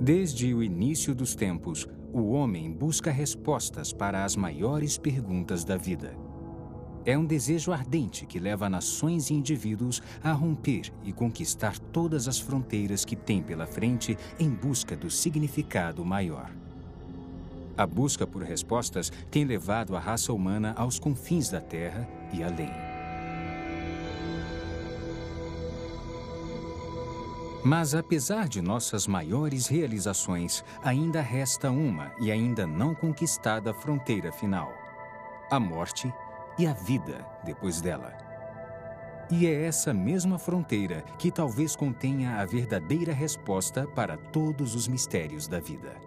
Desde o início dos tempos, o homem busca respostas para as maiores perguntas da vida. É um desejo ardente que leva nações e indivíduos a romper e conquistar todas as fronteiras que tem pela frente em busca do significado maior. A busca por respostas tem levado a raça humana aos confins da Terra e além. Mas apesar de nossas maiores realizações, ainda resta uma e ainda não conquistada fronteira final: a morte e a vida depois dela. E é essa mesma fronteira que talvez contenha a verdadeira resposta para todos os mistérios da vida.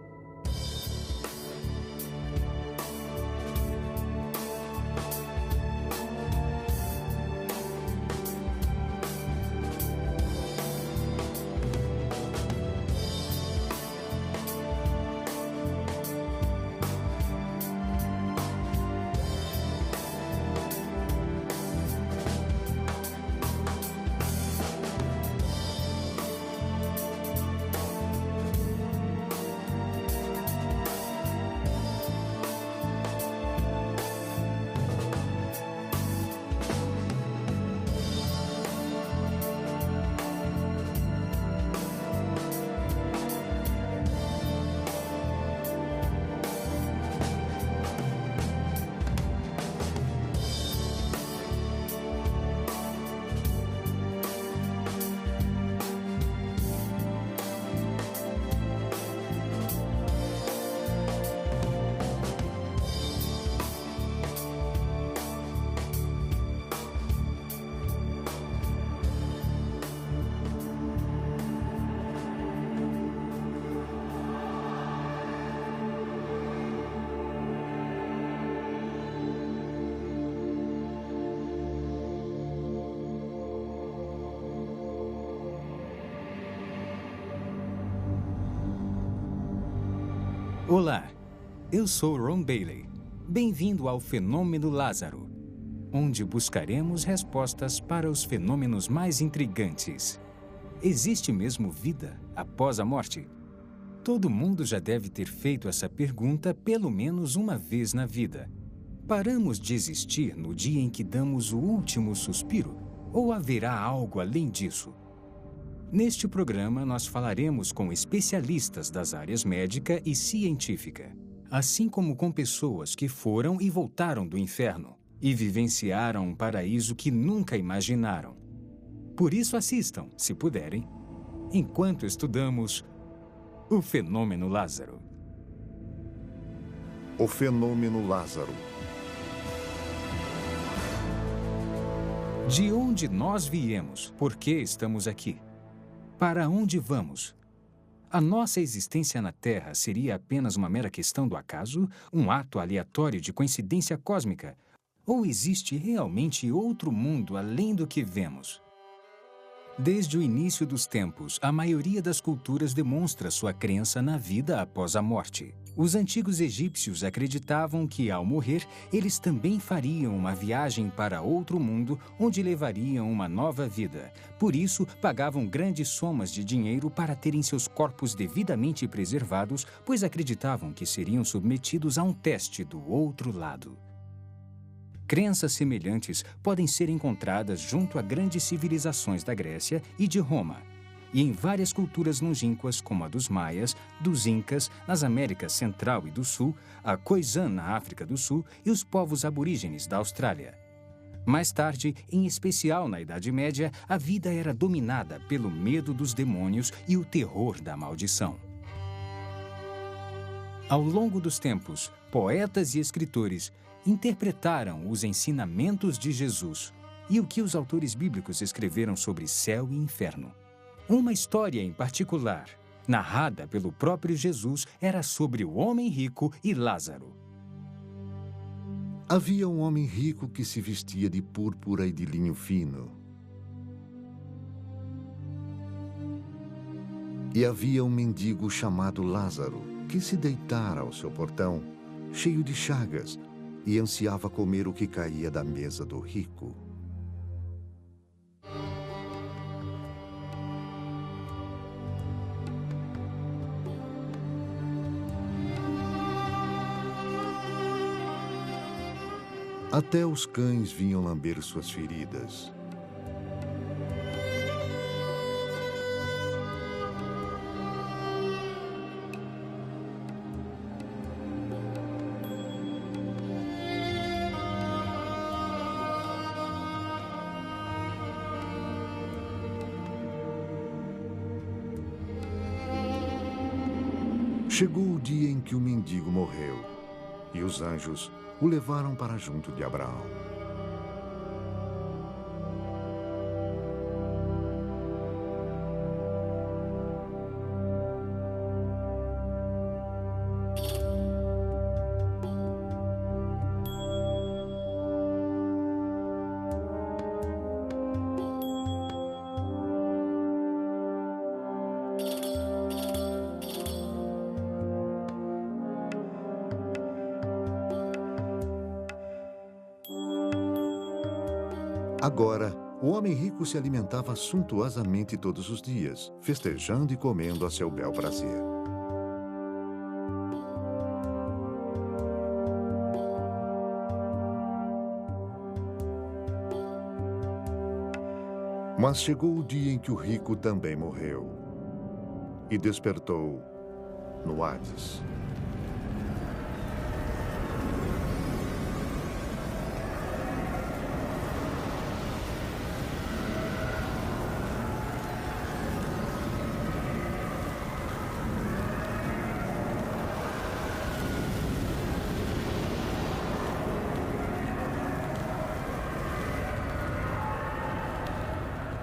Olá, eu sou Ron Bailey. Bem-vindo ao Fenômeno Lázaro, onde buscaremos respostas para os fenômenos mais intrigantes. Existe mesmo vida após a morte? Todo mundo já deve ter feito essa pergunta pelo menos uma vez na vida. Paramos de existir no dia em que damos o último suspiro? Ou haverá algo além disso? Neste programa, nós falaremos com especialistas das áreas médica e científica, assim como com pessoas que foram e voltaram do inferno e vivenciaram um paraíso que nunca imaginaram. Por isso assistam, se puderem, enquanto estudamos o Fenômeno Lázaro. O Fenômeno Lázaro. De onde nós viemos? Por que estamos aqui? Para onde vamos? A nossa existência na Terra seria apenas uma mera questão do acaso, um ato aleatório de coincidência cósmica? Ou existe realmente outro mundo além do que vemos? Desde o início dos tempos, a maioria das culturas demonstra sua crença na vida após a morte. Os antigos egípcios acreditavam que, ao morrer, eles também fariam uma viagem para outro mundo onde levariam uma nova vida. Por isso, pagavam grandes somas de dinheiro para terem seus corpos devidamente preservados, pois acreditavam que seriam submetidos a um teste do outro lado. Crenças semelhantes podem ser encontradas junto a grandes civilizações da Grécia e de Roma, e em várias culturas longínquas, como a dos Maias, dos Incas, nas Américas Central e do Sul, a Khoisan na África do Sul e os povos aborígenes da Austrália. Mais tarde, em especial na Idade Média, a vida era dominada pelo medo dos demônios e o terror da maldição. Ao longo dos tempos, poetas e escritores interpretaram os ensinamentos de Jesus e o que os autores bíblicos escreveram sobre céu e inferno. Uma história em particular, narrada pelo próprio Jesus, era sobre o homem rico e Lázaro. Havia um homem rico que se vestia de púrpura e de linho fino. E havia um mendigo chamado Lázaro, que se deitara ao seu portão, cheio de chagas, e ansiava comer o que caía da mesa do rico. Até os cães vinham lamber suas feridas. Chegou o dia em que o mendigo morreu, e os anjos o levaram para junto de Abraão. Agora, o homem rico se alimentava suntuosamente todos os dias, festejando e comendo a seu bel prazer. Mas chegou o dia em que o rico também morreu e despertou no Hades.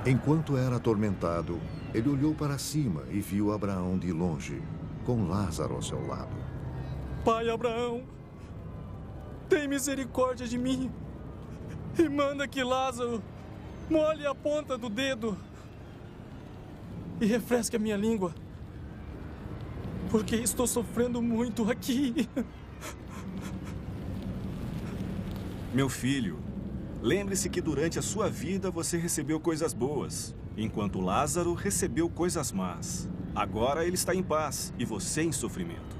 Enquanto era atormentado, ele olhou para cima e viu Abraão de longe, com Lázaro ao seu lado. Pai Abraão, tem misericórdia de mim e manda que Lázaro molhe a ponta do dedo e refresque a minha língua, porque estou sofrendo muito aqui. Meu filho, lembre-se que durante a sua vida você recebeu coisas boas, enquanto Lázaro recebeu coisas más. Agora ele está em paz e você em sofrimento.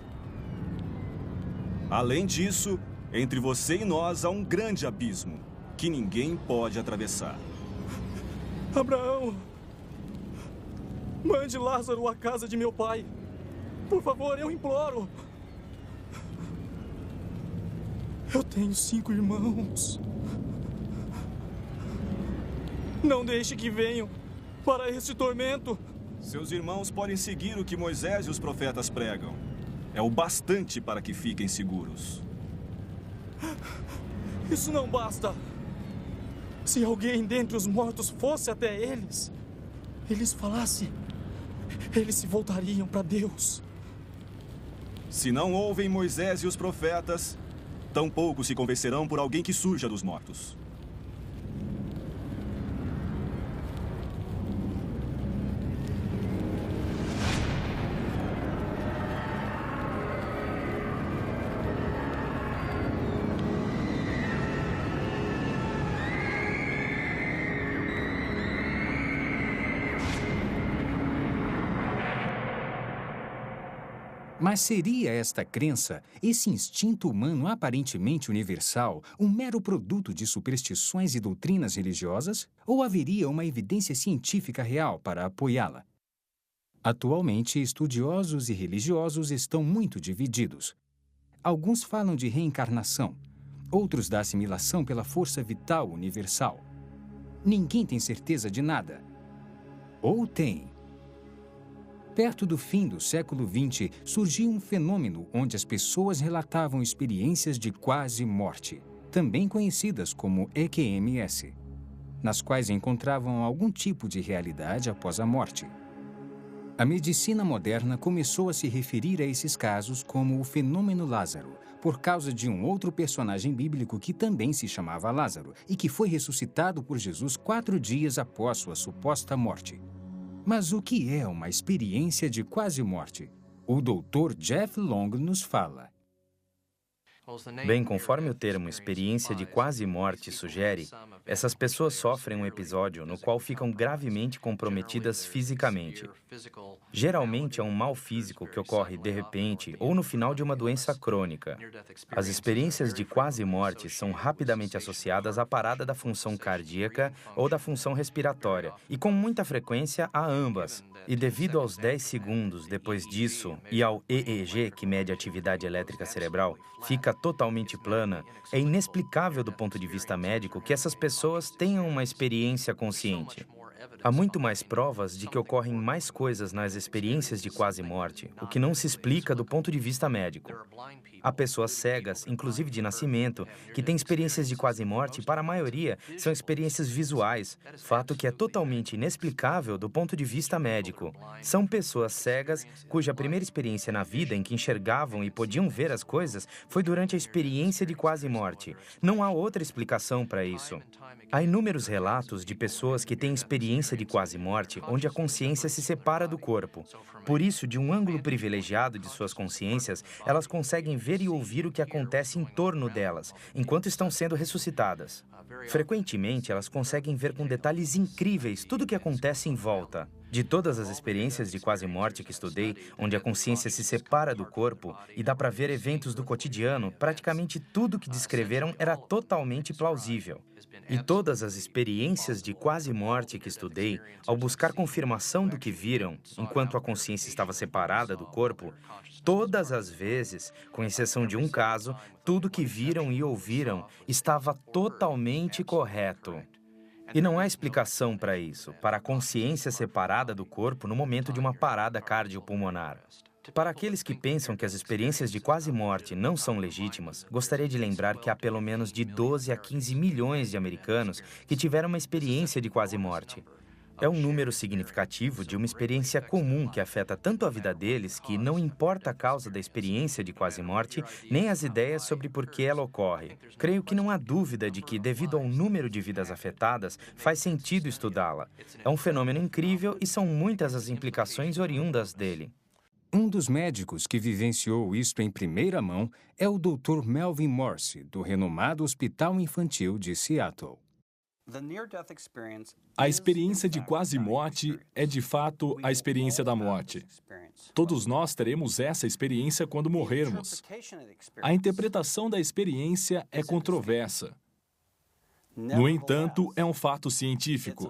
Além disso, entre você e nós há um grande abismo que ninguém pode atravessar. Abraão, mande Lázaro à casa de meu pai. Por favor, eu imploro. Eu tenho 5 irmãos. Não deixe que venham para esse tormento. Seus irmãos podem seguir o que Moisés e os profetas pregam. É o bastante para que fiquem seguros. Isso não basta. Se alguém dentre os mortos fosse até eles, eles falassem, eles se voltariam para Deus. Se não ouvem Moisés e os profetas, tampouco se convencerão por alguém que surja dos mortos. Mas seria esta crença, esse instinto humano aparentemente universal, um mero produto de superstições e doutrinas religiosas? Ou haveria uma evidência científica real para apoiá-la? Atualmente, estudiosos e religiosos estão muito divididos. Alguns falam de reencarnação, outros da assimilação pela força vital universal. Ninguém tem certeza de nada. Ou tem? Perto do fim do século XX, surgiu um fenômeno onde as pessoas relatavam experiências de quase morte, também conhecidas como EQMS, nas quais encontravam algum tipo de realidade após a morte. A medicina moderna começou a se referir a esses casos como o fenômeno Lázaro, por causa de um outro personagem bíblico que também se chamava Lázaro e que foi ressuscitado por Jesus 4 dias após sua suposta morte. Mas o que é uma experiência de quase morte? O Dr. Jeff Long nos fala. Bem, conforme o termo experiência de quase morte sugere, essas pessoas sofrem um episódio no qual ficam gravemente comprometidas fisicamente. Geralmente é um mal físico que ocorre de repente ou no final de uma doença crônica. As experiências de quase morte são rapidamente associadas à parada da função cardíaca ou da função respiratória, e com muita frequência a ambas. E devido aos 10 segundos depois disso e ao EEG, que mede a atividade elétrica cerebral, fica totalmente plana, é inexplicável do ponto de vista médico que essas pessoas tenham uma experiência consciente. Há muito mais provas de que ocorrem mais coisas nas experiências de quase morte, o que não se explica do ponto de vista médico. Há pessoas cegas, inclusive de nascimento, que têm experiências de quase morte e, para a maioria, são experiências visuais, fato que é totalmente inexplicável do ponto de vista médico. São pessoas cegas cuja primeira experiência na vida em que enxergavam e podiam ver as coisas foi durante a experiência de quase morte. Não há outra explicação para isso. Há inúmeros relatos de pessoas que têm experiência de quase morte onde a consciência se separa do corpo. Por isso, de um ângulo privilegiado de suas consciências, elas conseguem ver e ouvir o que acontece em torno delas, enquanto estão sendo ressuscitadas. Frequentemente, elas conseguem ver com detalhes incríveis tudo o que acontece em volta. De todas as experiências de quase morte que estudei, onde a consciência se separa do corpo e dá para ver eventos do cotidiano, praticamente tudo que descreveram era totalmente plausível. E todas as experiências de quase morte que estudei, ao buscar confirmação do que viram, enquanto a consciência estava separada do corpo, todas as vezes, com exceção de um caso, tudo que viram e ouviram estava totalmente correto. E não há explicação para isso, para a consciência separada do corpo no momento de uma parada cardiopulmonar. Para aqueles que pensam que as experiências de quase morte não são legítimas, gostaria de lembrar que há pelo menos de 12 a 15 milhões de americanos que tiveram uma experiência de quase morte. É um número significativo de uma experiência comum que afeta tanto a vida deles que não importa a causa da experiência de quase morte, nem as ideias sobre por que ela ocorre. Creio que não há dúvida de que, devido ao número de vidas afetadas, faz sentido estudá-la. É um fenômeno incrível e são muitas as implicações oriundas dele. Um dos médicos que vivenciou isto em primeira mão é o Dr. Melvin Morse, do renomado Hospital Infantil de Seattle. A experiência de quase morte é, de fato, a experiência da morte. Todos nós teremos essa experiência quando morrermos. A interpretação da experiência é controversa. No entanto, é um fato científico,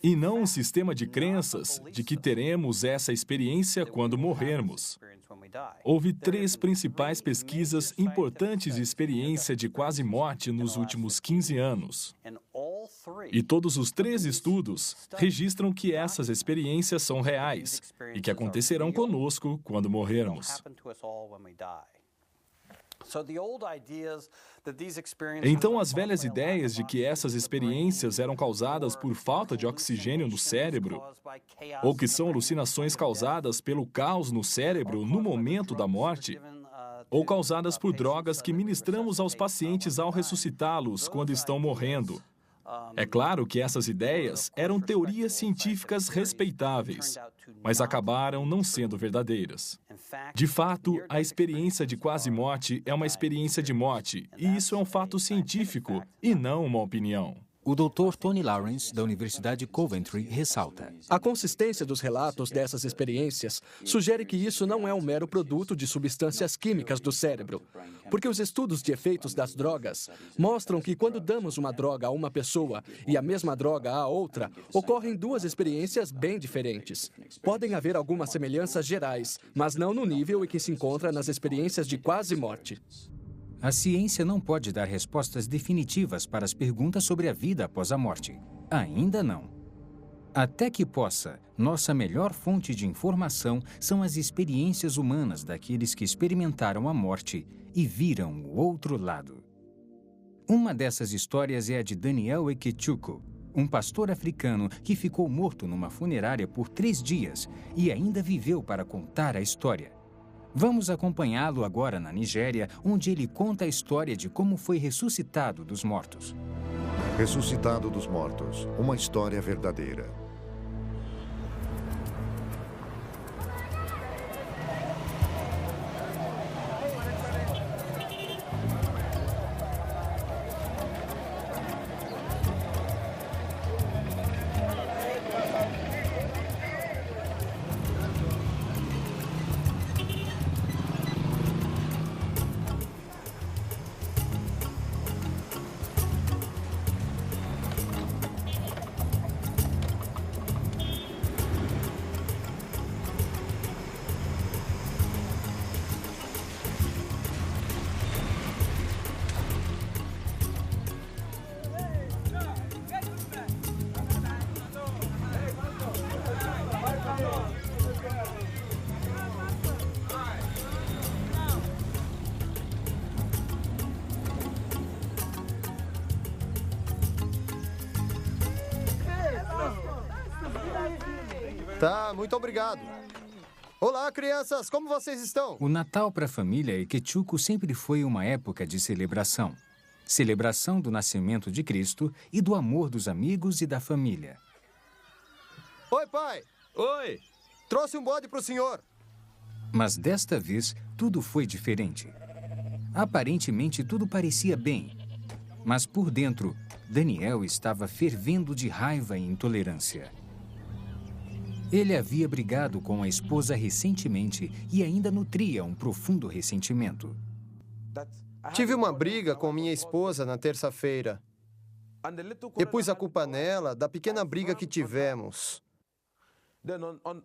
e não um sistema de crenças de que teremos essa experiência quando morrermos. Houve 3 principais pesquisas importantes de experiência de quase morte nos últimos 15 anos. E todos os 3 estudos registram que essas experiências são reais e que acontecerão conosco quando morrermos. Então, as velhas ideias de que essas experiências eram causadas por falta de oxigênio no cérebro, ou que são alucinações causadas pelo caos no cérebro no momento da morte, ou causadas por drogas que ministramos aos pacientes ao ressuscitá-los quando estão morrendo. É claro que essas ideias eram teorias científicas respeitáveis, mas acabaram não sendo verdadeiras. De fato, a experiência de quase morte é uma experiência de morte, e isso é um fato científico e não uma opinião. O Dr. Tony Lawrence, da Universidade Coventry, ressalta: a consistência dos relatos dessas experiências sugere que isso não é um mero produto de substâncias químicas do cérebro, porque os estudos de efeitos das drogas mostram que quando damos uma droga a uma pessoa e a mesma droga a outra, ocorrem 2 experiências bem diferentes. Podem haver algumas semelhanças gerais, mas não no nível em que se encontra nas experiências de quase morte. A ciência não pode dar respostas definitivas para as perguntas sobre a vida após a morte. Ainda não. Até que possa, nossa melhor fonte de informação são as experiências humanas daqueles que experimentaram a morte e viram o outro lado. Uma dessas histórias é a de Daniel Ekechuku, um pastor africano que ficou morto numa funerária por 3 dias e ainda viveu para contar a história. Vamos acompanhá-lo agora na Nigéria, onde ele conta a história de como foi ressuscitado dos mortos. Ressuscitado dos mortos, uma história verdadeira. Tá, muito obrigado. Olá, crianças, como vocês estão? O Natal para a família Ikechukwu sempre foi uma época de celebração. Celebração do nascimento de Cristo e do amor dos amigos e da família. Oi, pai. Oi! Trouxe um bode pro senhor. Mas desta vez, tudo foi diferente. Aparentemente, tudo parecia bem. Mas por dentro, Daniel estava fervendo de raiva e intolerância. Ele havia brigado com a esposa recentemente e ainda nutria um profundo ressentimento. Tive uma briga com minha esposa na terça-feira. E pus a culpa nela da pequena briga que tivemos.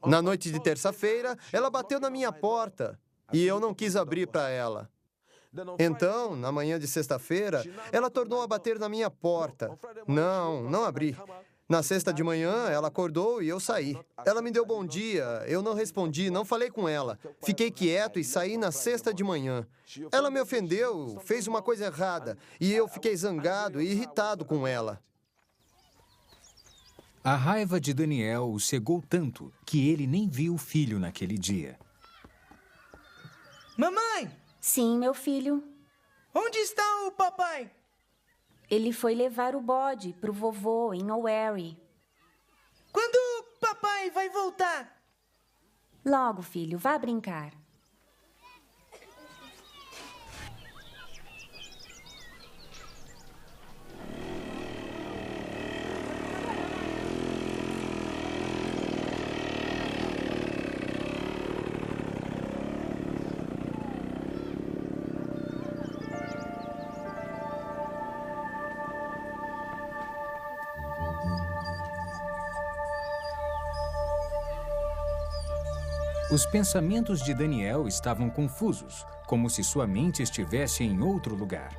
Na noite de terça-feira, ela bateu na minha porta e eu não quis abrir para ela. Então, na manhã de sexta-feira, ela tornou a bater na minha porta. Não abri. Na sexta de manhã, ela acordou e eu saí. Ela me deu bom dia, eu não respondi, não falei com ela. Fiquei quieto e saí na sexta de manhã. Ela me ofendeu, fez uma coisa errada, e eu fiquei zangado e irritado com ela. A raiva de Daniel o cegou tanto que ele nem viu o filho naquele dia. Mamãe! Sim, meu filho. Onde está o papai? Ele foi levar o bode pro vovô em Oweri. Quando o papai vai voltar? Logo, filho, vá brincar. Os pensamentos de Daniel estavam confusos, como se sua mente estivesse em outro lugar.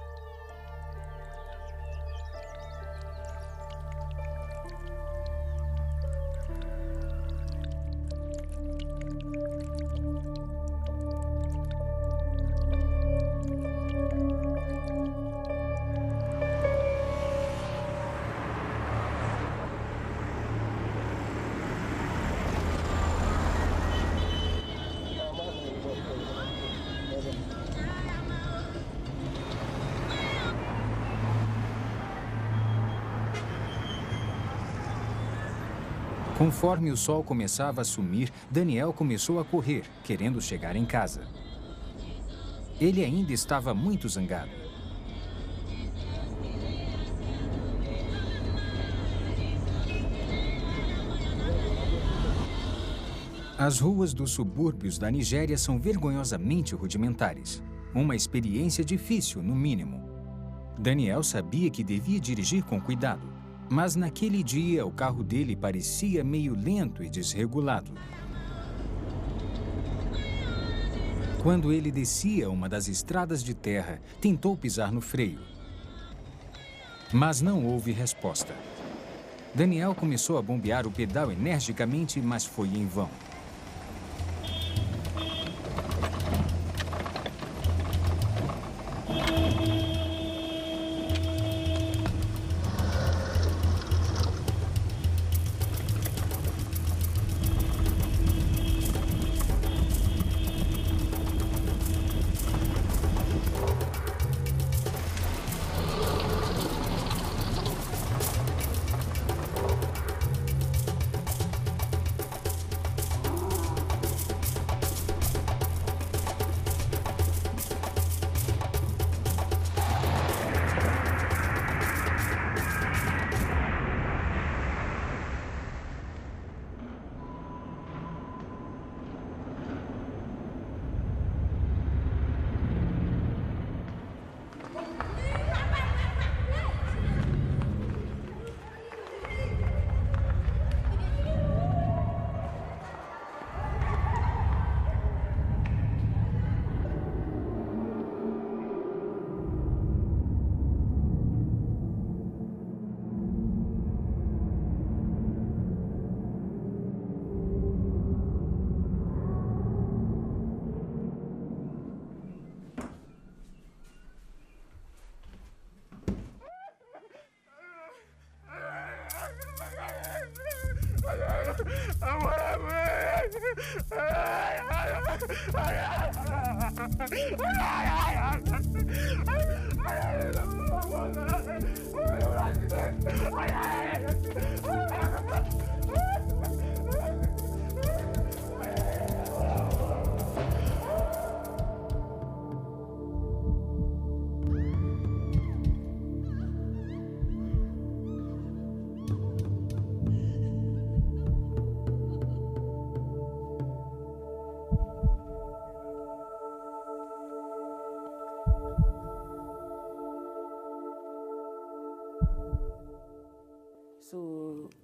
Conforme o sol começava a sumir, Daniel começou a correr, querendo chegar em casa. Ele ainda estava muito zangado. As ruas dos subúrbios da Nigéria são vergonhosamente rudimentares. Uma experiência difícil, no mínimo. Daniel sabia que devia dirigir com cuidado. Mas naquele dia, o carro dele parecia meio lento e desregulado. Quando ele descia uma das estradas de terra, tentou pisar no freio. Mas não houve resposta. Daniel começou a bombear o pedal energicamente, mas foi em vão.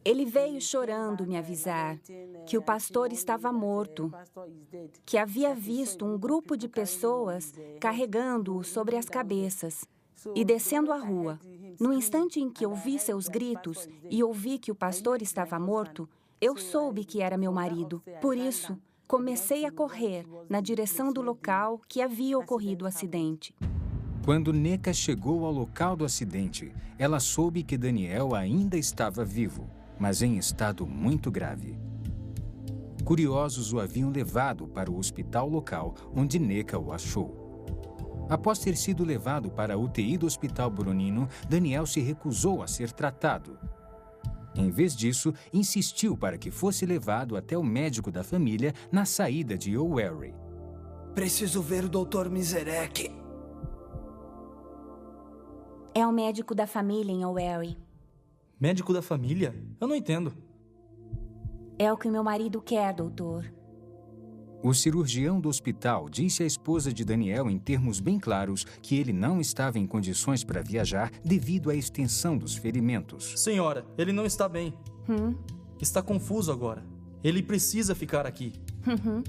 Ele veio chorando me avisar que o pastor estava morto, que havia visto um grupo de pessoas carregando-o sobre as cabeças e descendo a rua. No instante em que ouvi seus gritos e ouvi que o pastor estava morto, eu soube que era meu marido. Por isso, comecei a correr na direção do local que havia ocorrido o acidente. Quando Neca chegou ao local do acidente, ela soube que Daniel ainda estava vivo, mas em estado muito grave. Curiosos o haviam levado para o hospital local, onde Neca o achou. Após ter sido levado para a UTI do Hospital Boronino, Daniel se recusou a ser tratado. Em vez disso, insistiu para que fosse levado até o médico da família na saída de O'Wary. Preciso ver o Dr. Miserec. É o médico da família em O'Wary. Médico da família? Eu não entendo. É o que meu marido quer, doutor. O cirurgião do hospital disse à esposa de Daniel em termos bem claros que ele não estava em condições para viajar devido à extensão dos ferimentos. Senhora, ele não está bem. Está confuso agora. Ele precisa ficar aqui.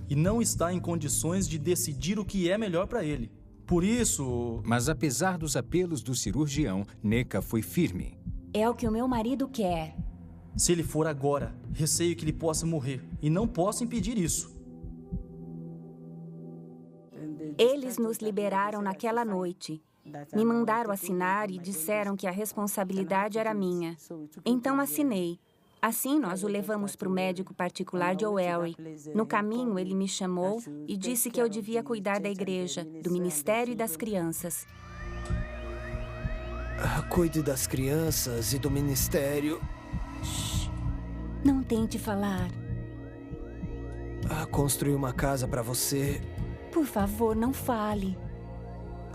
E não está em condições de decidir o que é melhor para ele. Por isso... Mas apesar dos apelos do cirurgião, Neca foi firme. É o que o meu marido quer. Se ele for agora, receio que ele possa morrer. E não posso impedir isso. Eles nos liberaram naquela noite. Me mandaram assinar e disseram que a responsabilidade era minha. Então assinei. Assim, nós o levamos para o médico particular de O'Wary. No caminho, ele me chamou e disse que eu devia cuidar da igreja, do ministério e das crianças. Cuide das crianças e do ministério. Shhh. Não tente falar. Construir uma casa para você. Por favor, não fale.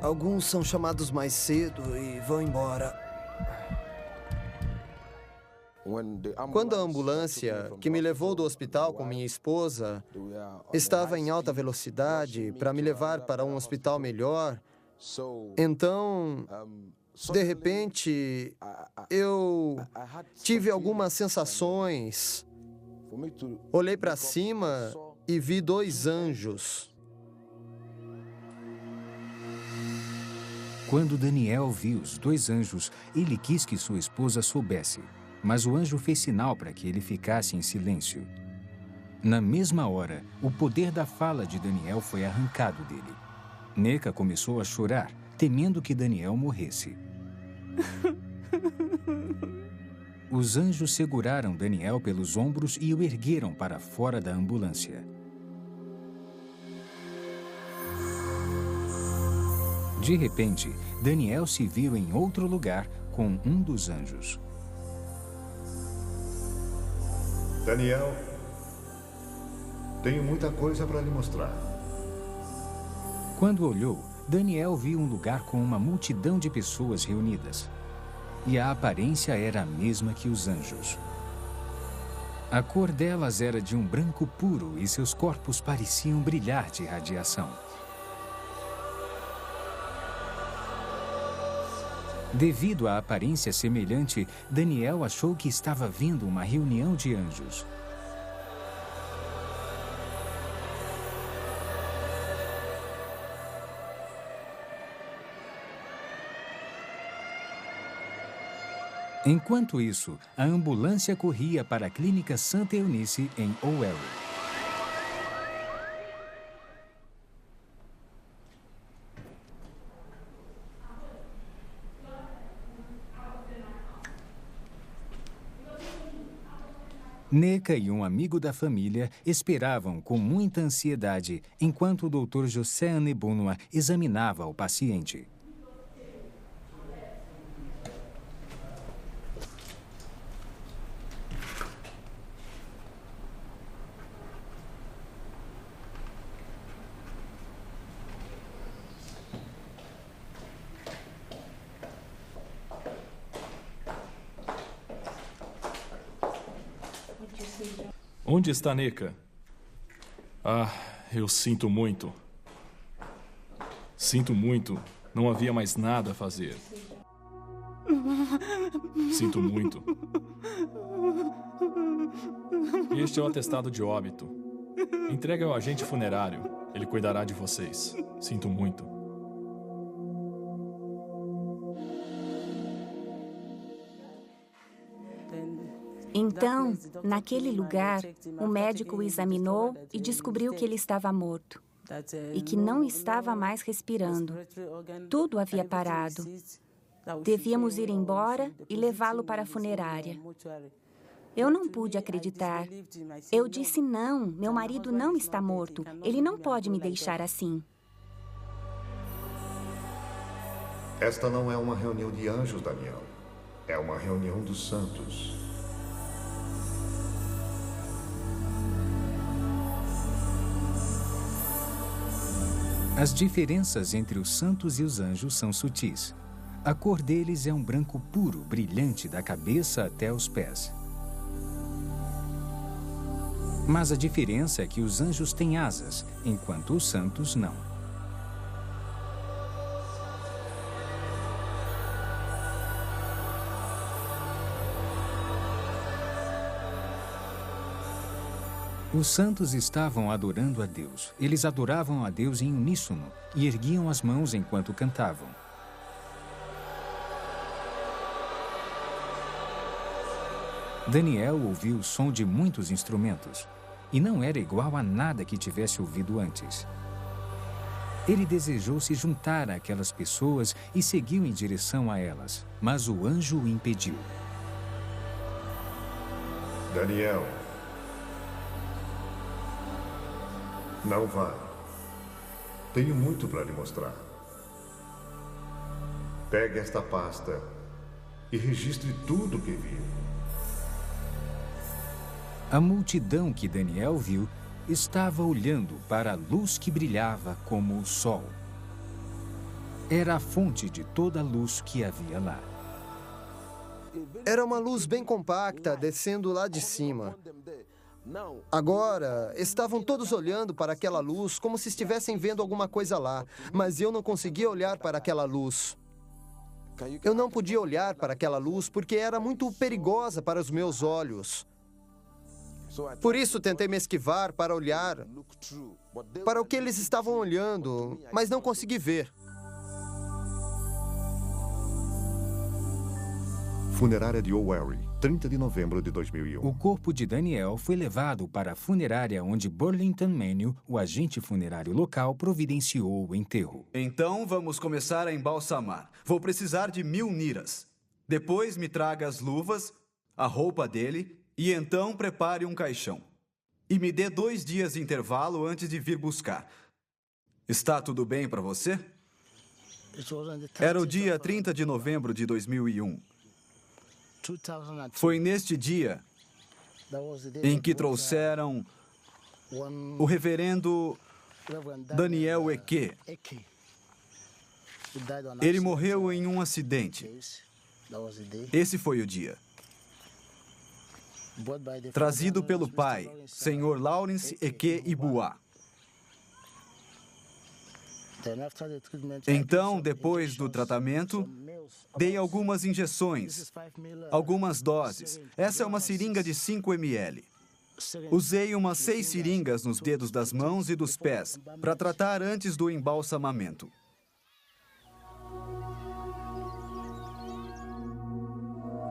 Alguns são chamados mais cedo e vão embora. Quando a ambulância que me levou do hospital com minha esposa estava em alta velocidade para me levar para um hospital melhor, então, de repente, eu tive algumas sensações. Olhei para cima e vi 2 anjos. Quando Daniel viu os 2 anjos, ele quis que sua esposa soubesse. Mas o anjo fez sinal para que ele ficasse em silêncio. Na mesma hora, o poder da fala de Daniel foi arrancado dele. Neca começou a chorar, temendo que Daniel morresse. Os anjos seguraram Daniel pelos ombros e o ergueram para fora da ambulância. De repente, Daniel se viu em outro lugar com um dos anjos. Daniel, tenho muita coisa para lhe mostrar. Quando olhou, Daniel viu um lugar com uma multidão de pessoas reunidas. E a aparência era a mesma que os anjos. A cor delas era de um branco puro e seus corpos pareciam brilhar de radiação. Devido à aparência semelhante, Daniel achou que estava vendo uma reunião de anjos. Enquanto isso, a ambulância corria para a Clínica Santa Eunice, em O'Wary. Neca e um amigo da família esperavam com muita ansiedade enquanto o Dr. José Anebunua examinava o paciente. Onde está Neca? Ah, eu sinto muito. Sinto muito. Não havia mais nada a fazer. Sinto muito. Este é o atestado de óbito. Entregue ao agente funerário. Ele cuidará de vocês. Sinto muito. Então, naquele lugar, o médico o examinou e descobriu que ele estava morto e que não estava mais respirando. Tudo havia parado. Devíamos ir embora e levá-lo para a funerária. Eu não pude acreditar. Eu disse não, meu marido não está morto. Ele não pode me deixar assim. Esta não é uma reunião de anjos, Daniel. É uma reunião dos santos. As diferenças entre os santos e os anjos são sutis. A cor deles é um branco puro, brilhante da cabeça até os pés. Mas a diferença é que os anjos têm asas, enquanto os santos não. Os santos estavam adorando a Deus. Eles adoravam a Deus em uníssono e erguiam as mãos enquanto cantavam. Daniel ouviu o som de muitos instrumentos e não era igual a nada que tivesse ouvido antes. Ele desejou se juntar àquelas pessoas e seguiu em direção a elas, mas o anjo o impediu. Daniel, não vá. Tenho muito para lhe mostrar. Pegue esta pasta e registre tudo o que viu. A multidão que Daniel viu estava olhando para a luz que brilhava como o sol. Era a fonte de toda a luz que havia lá. Era uma luz bem compacta, descendo lá de cima. Agora, estavam todos olhando para aquela luz como se estivessem vendo alguma coisa lá, mas eu não conseguia olhar para aquela luz. Eu não podia olhar para aquela luz porque era muito perigosa para os meus olhos. Por isso tentei me esquivar para olhar para o que eles estavam olhando, mas não consegui ver. Funerária de Owerri, 30 de novembro de 2001. O corpo de Daniel foi levado para a funerária onde Burlington Manio, o agente funerário local, providenciou o enterro. Então vamos começar a embalsamar. Vou precisar de 1000 niras. Depois me traga as luvas, a roupa dele e então prepare um caixão. E me dê 2 dias de intervalo antes de vir buscar. Está tudo bem para você? Era o dia 30 de novembro de 2001. Foi neste dia em que trouxeram o reverendo Daniel Eke. Ele morreu em um acidente. Esse foi o dia. Trazido pelo pai, Sr. Lawrence Eke Ibua. Então, depois do tratamento, dei algumas injeções, algumas doses. Essa é uma seringa de 5 ml. Usei umas 6 seringas nos dedos das mãos e dos pés para tratar antes do embalsamamento.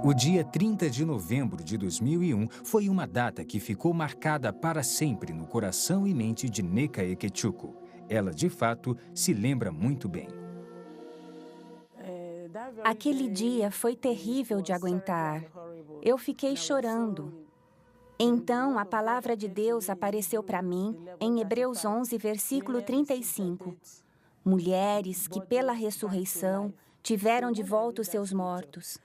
O dia 30 de novembro de 2001 foi uma data que ficou marcada para sempre no coração e mente de Neca Ekechukwu. Ela, de fato, se lembra muito bem. Aquele dia foi terrível de aguentar. Eu fiquei chorando. Então, a palavra de Deus apareceu para mim em Hebreus 11, versículo 35. Mulheres que, pela ressurreição, tiveram de volta os seus mortos.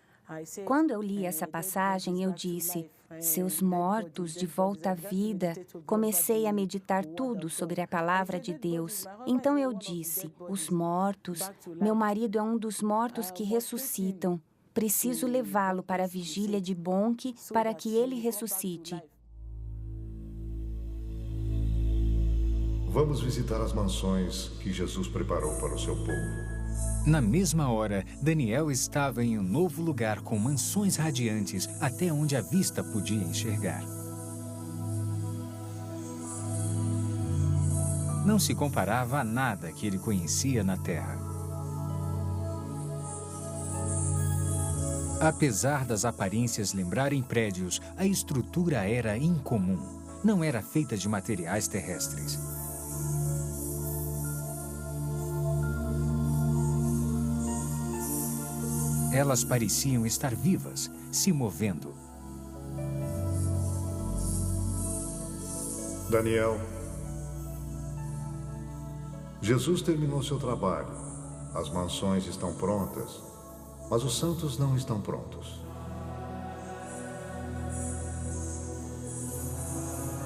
Quando eu li essa passagem, eu disse, seus mortos de volta à vida. Comecei a meditar tudo sobre a palavra de Deus. Então eu disse, os mortos, meu marido é um dos mortos que ressuscitam. Preciso levá-lo para a vigília de Bonk para que ele ressuscite. Vamos visitar as mansões que Jesus preparou para o seu povo. Na mesma hora, Daniel estava em um novo lugar com mansões radiantes até onde a vista podia enxergar. Não se comparava a nada que ele conhecia na Terra. Apesar das aparências lembrarem prédios, a estrutura era incomum. Não era feita de materiais terrestres. Elas pareciam estar vivas, se movendo. Daniel, Jesus terminou seu trabalho. As mansões estão prontas, mas os santos não estão prontos.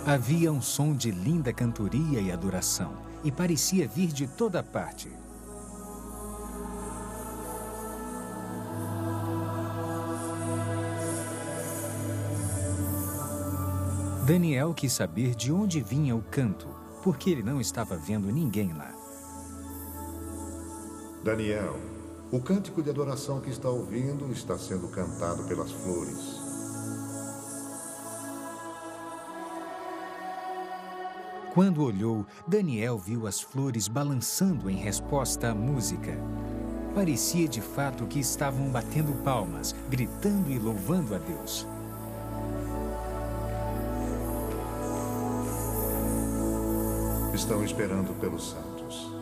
Havia um som de linda cantoria e adoração, e parecia vir de toda parte. Daniel quis saber de onde vinha o canto, porque ele não estava vendo ninguém lá. Daniel, o cântico de adoração que está ouvindo está sendo cantado pelas flores. Quando olhou, Daniel viu as flores balançando em resposta à música. Parecia de fato que estavam batendo palmas, gritando e louvando a Deus. Estão esperando pelos santos.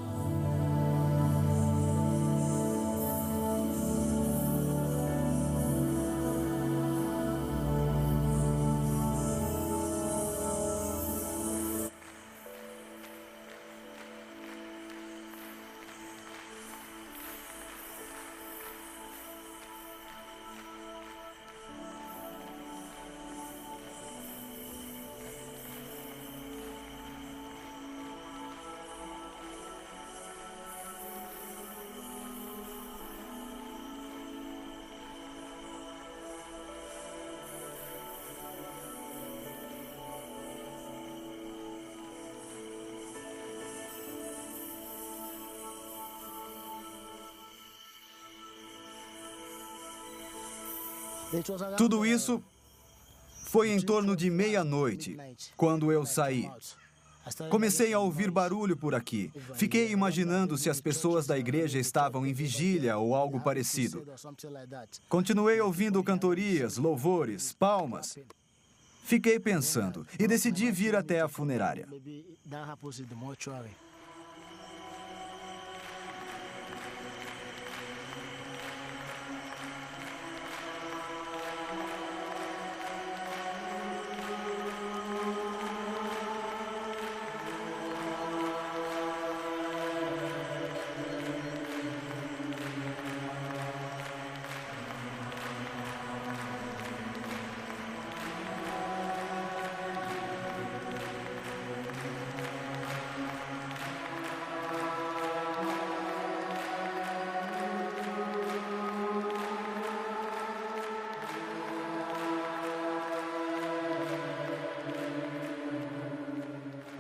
Tudo isso foi em torno de meia-noite, quando eu saí. Comecei a ouvir barulho por aqui. Fiquei imaginando se as pessoas da igreja estavam em vigília ou algo parecido. Continuei ouvindo cantorias, louvores, palmas. Fiquei pensando e decidi vir até a funerária.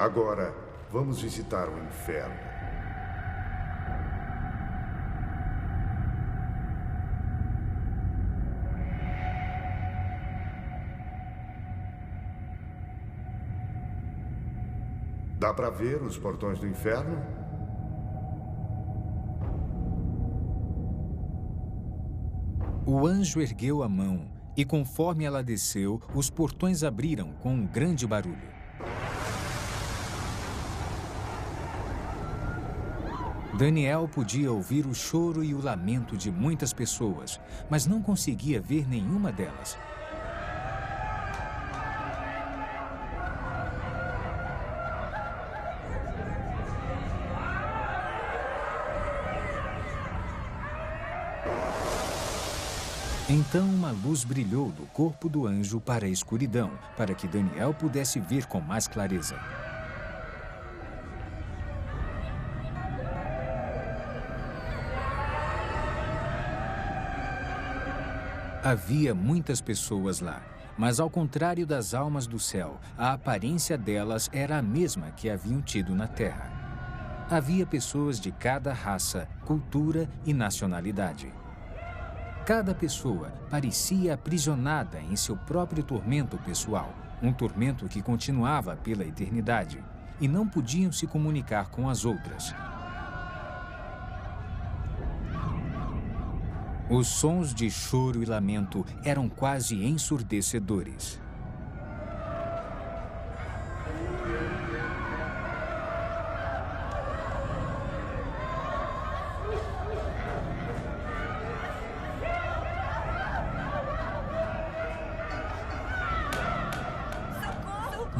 Agora, vamos visitar o inferno. Dá para ver os portões do inferno? O anjo ergueu a mão e, conforme ela desceu, os portões abriram com um grande barulho. Daniel podia ouvir o choro e o lamento de muitas pessoas, mas não conseguia ver nenhuma delas. Então uma luz brilhou do corpo do anjo para a escuridão, para que Daniel pudesse ver com mais clareza. Havia muitas pessoas lá, mas ao contrário das almas do céu, a aparência delas era a mesma que haviam tido na terra. Havia pessoas de cada raça, cultura e nacionalidade. Cada pessoa parecia aprisionada em seu próprio tormento pessoal, um tormento que continuava pela eternidade, e não podiam se comunicar com as outras. Os sons de choro e lamento eram quase ensurdecedores.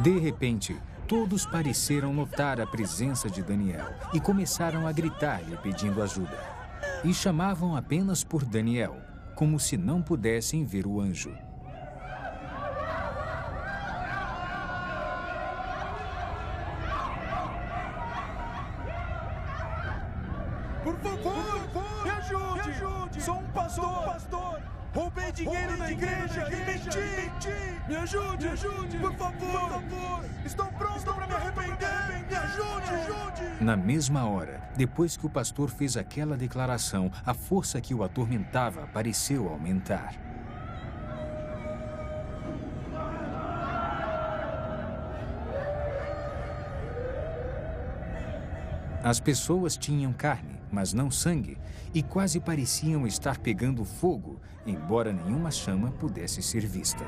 De repente, todos pareceram notar a presença de Daniel e começaram a gritar-lhe pedindo ajuda. E chamavam apenas por Daniel, como se não pudessem ver o anjo. Por favor, me ajude! Sou um pastor! Roubei dinheiro da igreja e menti! Me ajude! Por favor! Estou pronto para me arrepender! Me ajude! Na mesma hora, depois que o pastor fez aquela declaração, a força que o atormentava pareceu aumentar. As pessoas tinham carne, mas não sangue, e quase pareciam estar pegando fogo, embora nenhuma chama pudesse ser vista.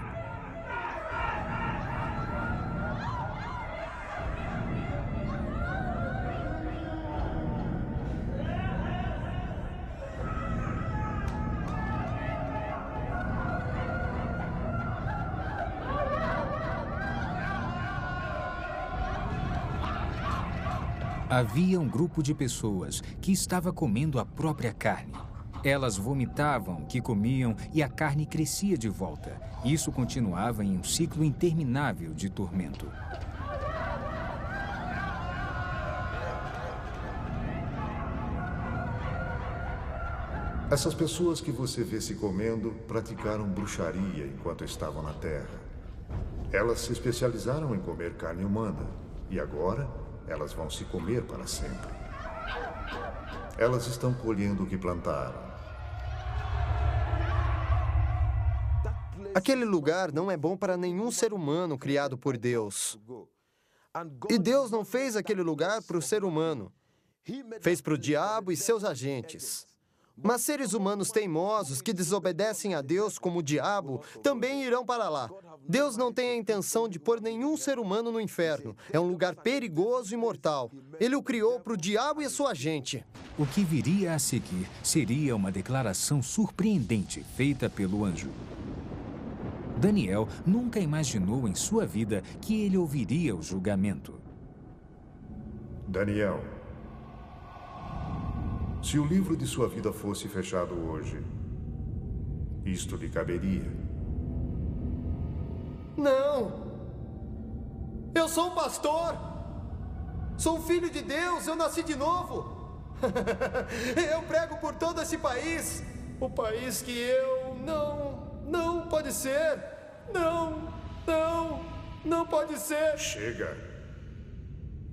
Havia um grupo de pessoas que estava comendo a própria carne. Elas vomitavam o que comiam e a carne crescia de volta. Isso continuava em um ciclo interminável de tormento. Essas pessoas que você vê se comendo praticaram bruxaria enquanto estavam na Terra. Elas se especializaram em comer carne humana e agora elas vão se comer para sempre. Elas estão colhendo o que plantaram. Aquele lugar não é bom para nenhum ser humano criado por Deus. E Deus não fez aquele lugar para o ser humano. Fez para o diabo e seus agentes. Mas seres humanos teimosos que desobedecem a Deus como o diabo também irão para lá. Deus não tem a intenção de pôr nenhum ser humano no inferno. É um lugar perigoso e mortal. Ele o criou para o diabo e a sua gente. O que viria a seguir seria uma declaração surpreendente feita pelo anjo. Daniel nunca imaginou em sua vida que ele ouviria o julgamento. Daniel, se o livro de sua vida fosse fechado hoje, isto lhe caberia? Não! Eu sou um pastor! Sou um filho de Deus, eu nasci de novo! Eu prego por todo esse país! O país que eu... Não pode ser! Não pode ser! Chega!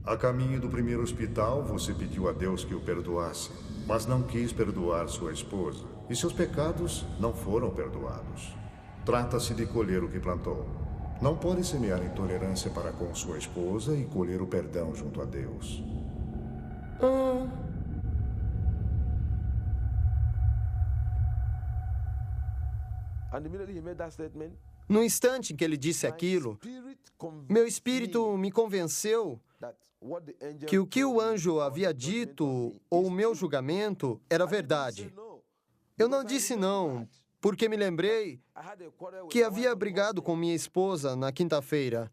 A caminho do primeiro hospital, você pediu a Deus que o perdoasse, mas não quis perdoar sua esposa, e seus pecados não foram perdoados. Trata-se de colher o que plantou. Não pode semear intolerância para com sua esposa e colher o perdão junto a Deus. No instante em que ele disse aquilo, meu espírito me convenceu que o que o anjo havia dito, ou o meu julgamento, era verdade. Eu não disse não, porque me lembrei que havia brigado com minha esposa na quinta-feira.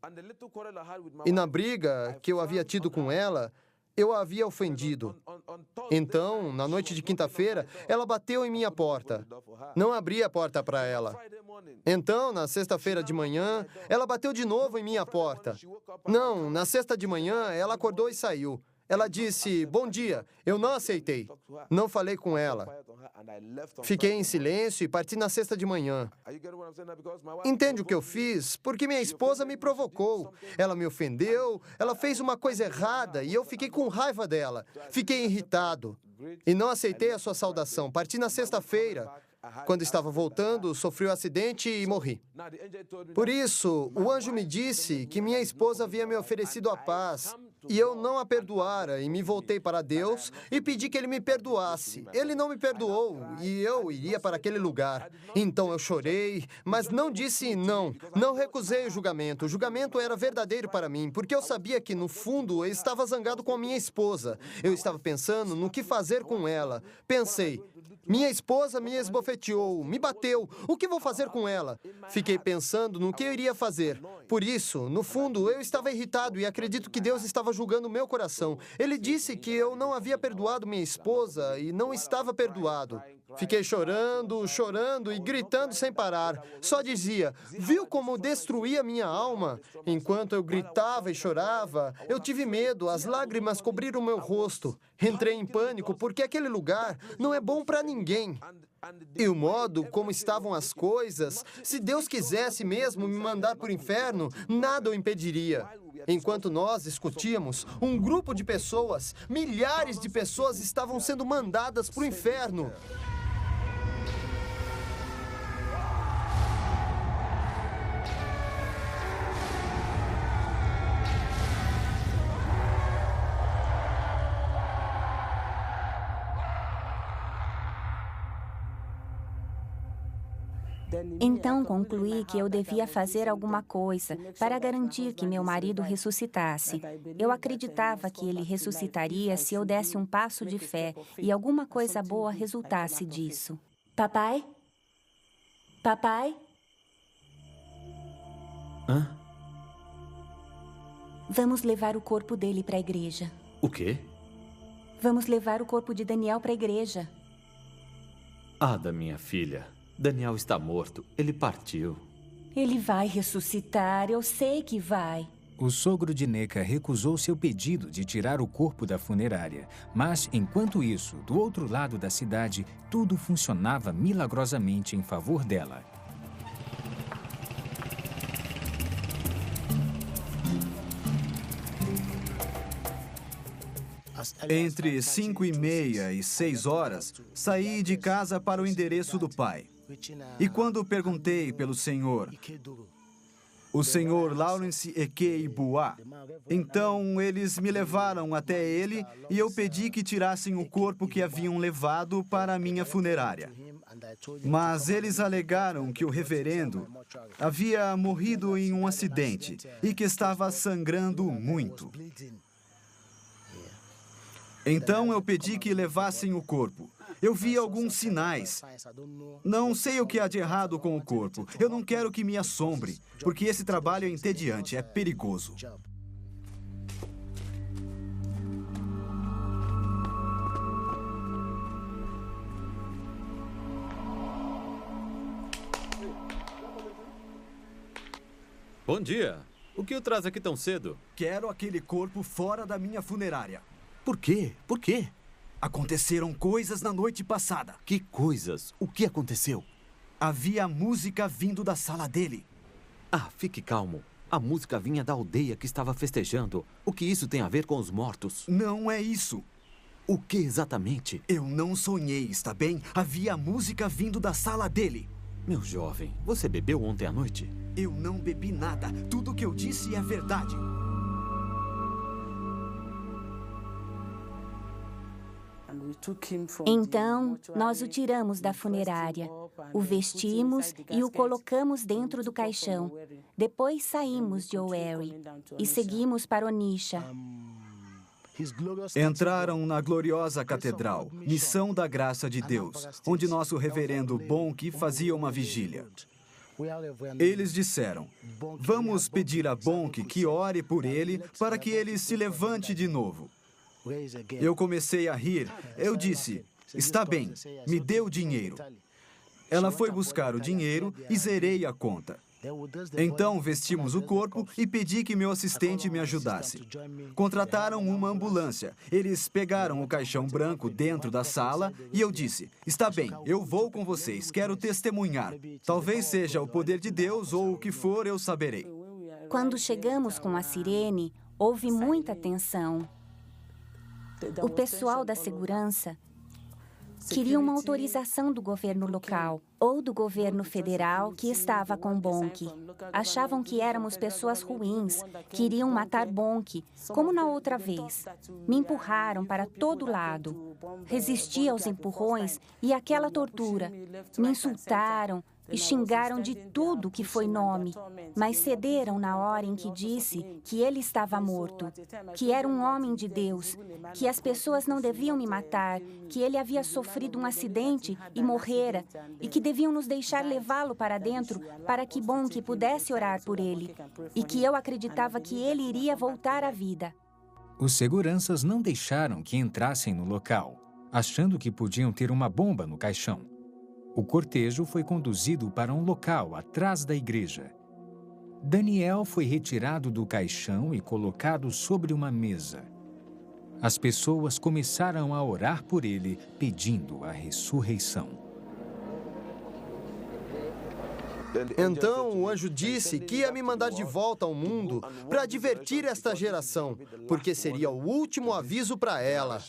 E na briga que eu havia tido com ela, eu a havia ofendido. Então, na noite de quinta-feira, ela bateu em minha porta. Não abri a porta para ela. Então, na sexta-feira de manhã, ela bateu de novo em minha porta. Não, na sexta de manhã, ela acordou e saiu. Ela disse, bom dia. Eu não aceitei. Não falei com ela. Fiquei em silêncio e parti na sexta de manhã. Entende o que eu fiz? Porque minha esposa me provocou. Ela me ofendeu, ela fez uma coisa errada e eu fiquei com raiva dela. Fiquei irritado e não aceitei a sua saudação. Parti na sexta-feira. Quando estava voltando, sofri um acidente e morri. Por isso, o anjo me disse que minha esposa havia me oferecido a paz e eu não a perdoara e me voltei para Deus e pedi que Ele me perdoasse. Ele não me perdoou e eu iria para aquele lugar. Então eu chorei, mas não disse não. Não recusei o julgamento. O julgamento era verdadeiro para mim, porque eu sabia que, no fundo, eu estava zangado com a minha esposa. Eu estava pensando no que fazer com ela. Pensei, minha esposa me esbofeteou, me bateu. O que vou fazer com ela? Fiquei pensando no que eu iria fazer. Por isso, no fundo, eu estava irritado e acredito que Deus estava julgando o meu coração. Ele disse que eu não havia perdoado minha esposa e não estava perdoado. Fiquei chorando, chorando e gritando sem parar. Só dizia, viu como destruía minha alma? Enquanto eu gritava e chorava, eu tive medo, as lágrimas cobriram meu rosto. Entrei em pânico porque aquele lugar não é bom para ninguém. E o modo como estavam as coisas, se Deus quisesse mesmo me mandar para o inferno, nada o impediria. Enquanto nós discutíamos, um grupo de pessoas, milhares de pessoas estavam sendo mandadas para o inferno. Então concluí que eu devia fazer alguma coisa para garantir que meu marido ressuscitasse. Eu acreditava que ele ressuscitaria se eu desse um passo de fé e alguma coisa boa resultasse disso. Papai? Papai? Hã? Vamos levar o corpo dele para a igreja. O quê? Vamos levar o corpo de Daniel para a igreja. Ada, minha filha. Daniel está morto. Ele partiu. Ele vai ressuscitar, eu sei que vai. O sogro de Neca recusou seu pedido de tirar o corpo da funerária. Mas, enquanto isso, do outro lado da cidade, tudo funcionava milagrosamente em favor dela. Entre 5:30 e 6 horas, saí de casa para o endereço do pai. E quando perguntei pelo senhor, o senhor Lawrence Ekei Boa, então eles me levaram até ele e eu pedi que tirassem o corpo que haviam levado para a minha funerária. Mas eles alegaram que o reverendo havia morrido em um acidente e que estava sangrando muito. Então eu pedi que levassem o corpo. Eu vi alguns sinais. Não sei o que há de errado com o corpo. Eu não quero que me assombre, porque esse trabalho é entediante, é perigoso. Bom dia. O que o traz aqui tão cedo? Quero aquele corpo fora da minha funerária. Por quê? Por quê? Aconteceram coisas na noite passada. Que coisas? O que aconteceu? Havia música vindo da sala dele. Ah, fique calmo. A música vinha da aldeia que estava festejando. O que isso tem a ver com os mortos? Não é isso. O que exatamente? Eu não sonhei, está bem? Havia música vindo da sala dele. Meu jovem, você bebeu ontem à noite? Eu não bebi nada. Tudo o que eu disse é verdade. Então, nós o tiramos da funerária, o vestimos e o colocamos dentro do caixão. Depois saímos de Owerri e seguimos para Onisha. Entraram na gloriosa catedral, Missão da Graça de Deus, onde nosso reverendo Bonk fazia uma vigília. Eles disseram, vamos pedir a Bonk que ore por ele para que ele se levante de novo. Eu comecei a rir. Eu disse, está bem, me dê o dinheiro. Ela foi buscar o dinheiro e zerei a conta. Então vestimos o corpo e pedi que meu assistente me ajudasse. Contrataram uma ambulância. Eles pegaram o caixão branco dentro da sala e eu disse: está bem, eu vou com vocês, quero testemunhar. Talvez seja o poder de Deus ou o que for, eu saberei. Quando chegamos com a sirene, houve muita tensão. O pessoal da segurança queria uma autorização do governo local ou do governo federal que estava com Bonk. Achavam que éramos pessoas ruins, queriam matar Bonk, como na outra vez. Me empurraram para todo lado. Resisti aos empurrões e àquela tortura. Me insultaram e xingaram de tudo que foi nome, mas cederam na hora em que disse que ele estava morto, que era um homem de Deus, que as pessoas não deviam me matar, que ele havia sofrido um acidente e morrera, e que deviam nos deixar levá-lo para dentro para que Bonk pudesse orar por ele, e que eu acreditava que ele iria voltar à vida. Os seguranças não deixaram que entrassem no local, achando que podiam ter uma bomba no caixão. O cortejo foi conduzido para um local atrás da igreja. Daniel foi retirado do caixão e colocado sobre uma mesa. As pessoas começaram a orar por ele, pedindo a ressurreição. Então o anjo disse que ia me mandar de volta ao mundo para advertir esta geração, porque seria o último aviso para ela.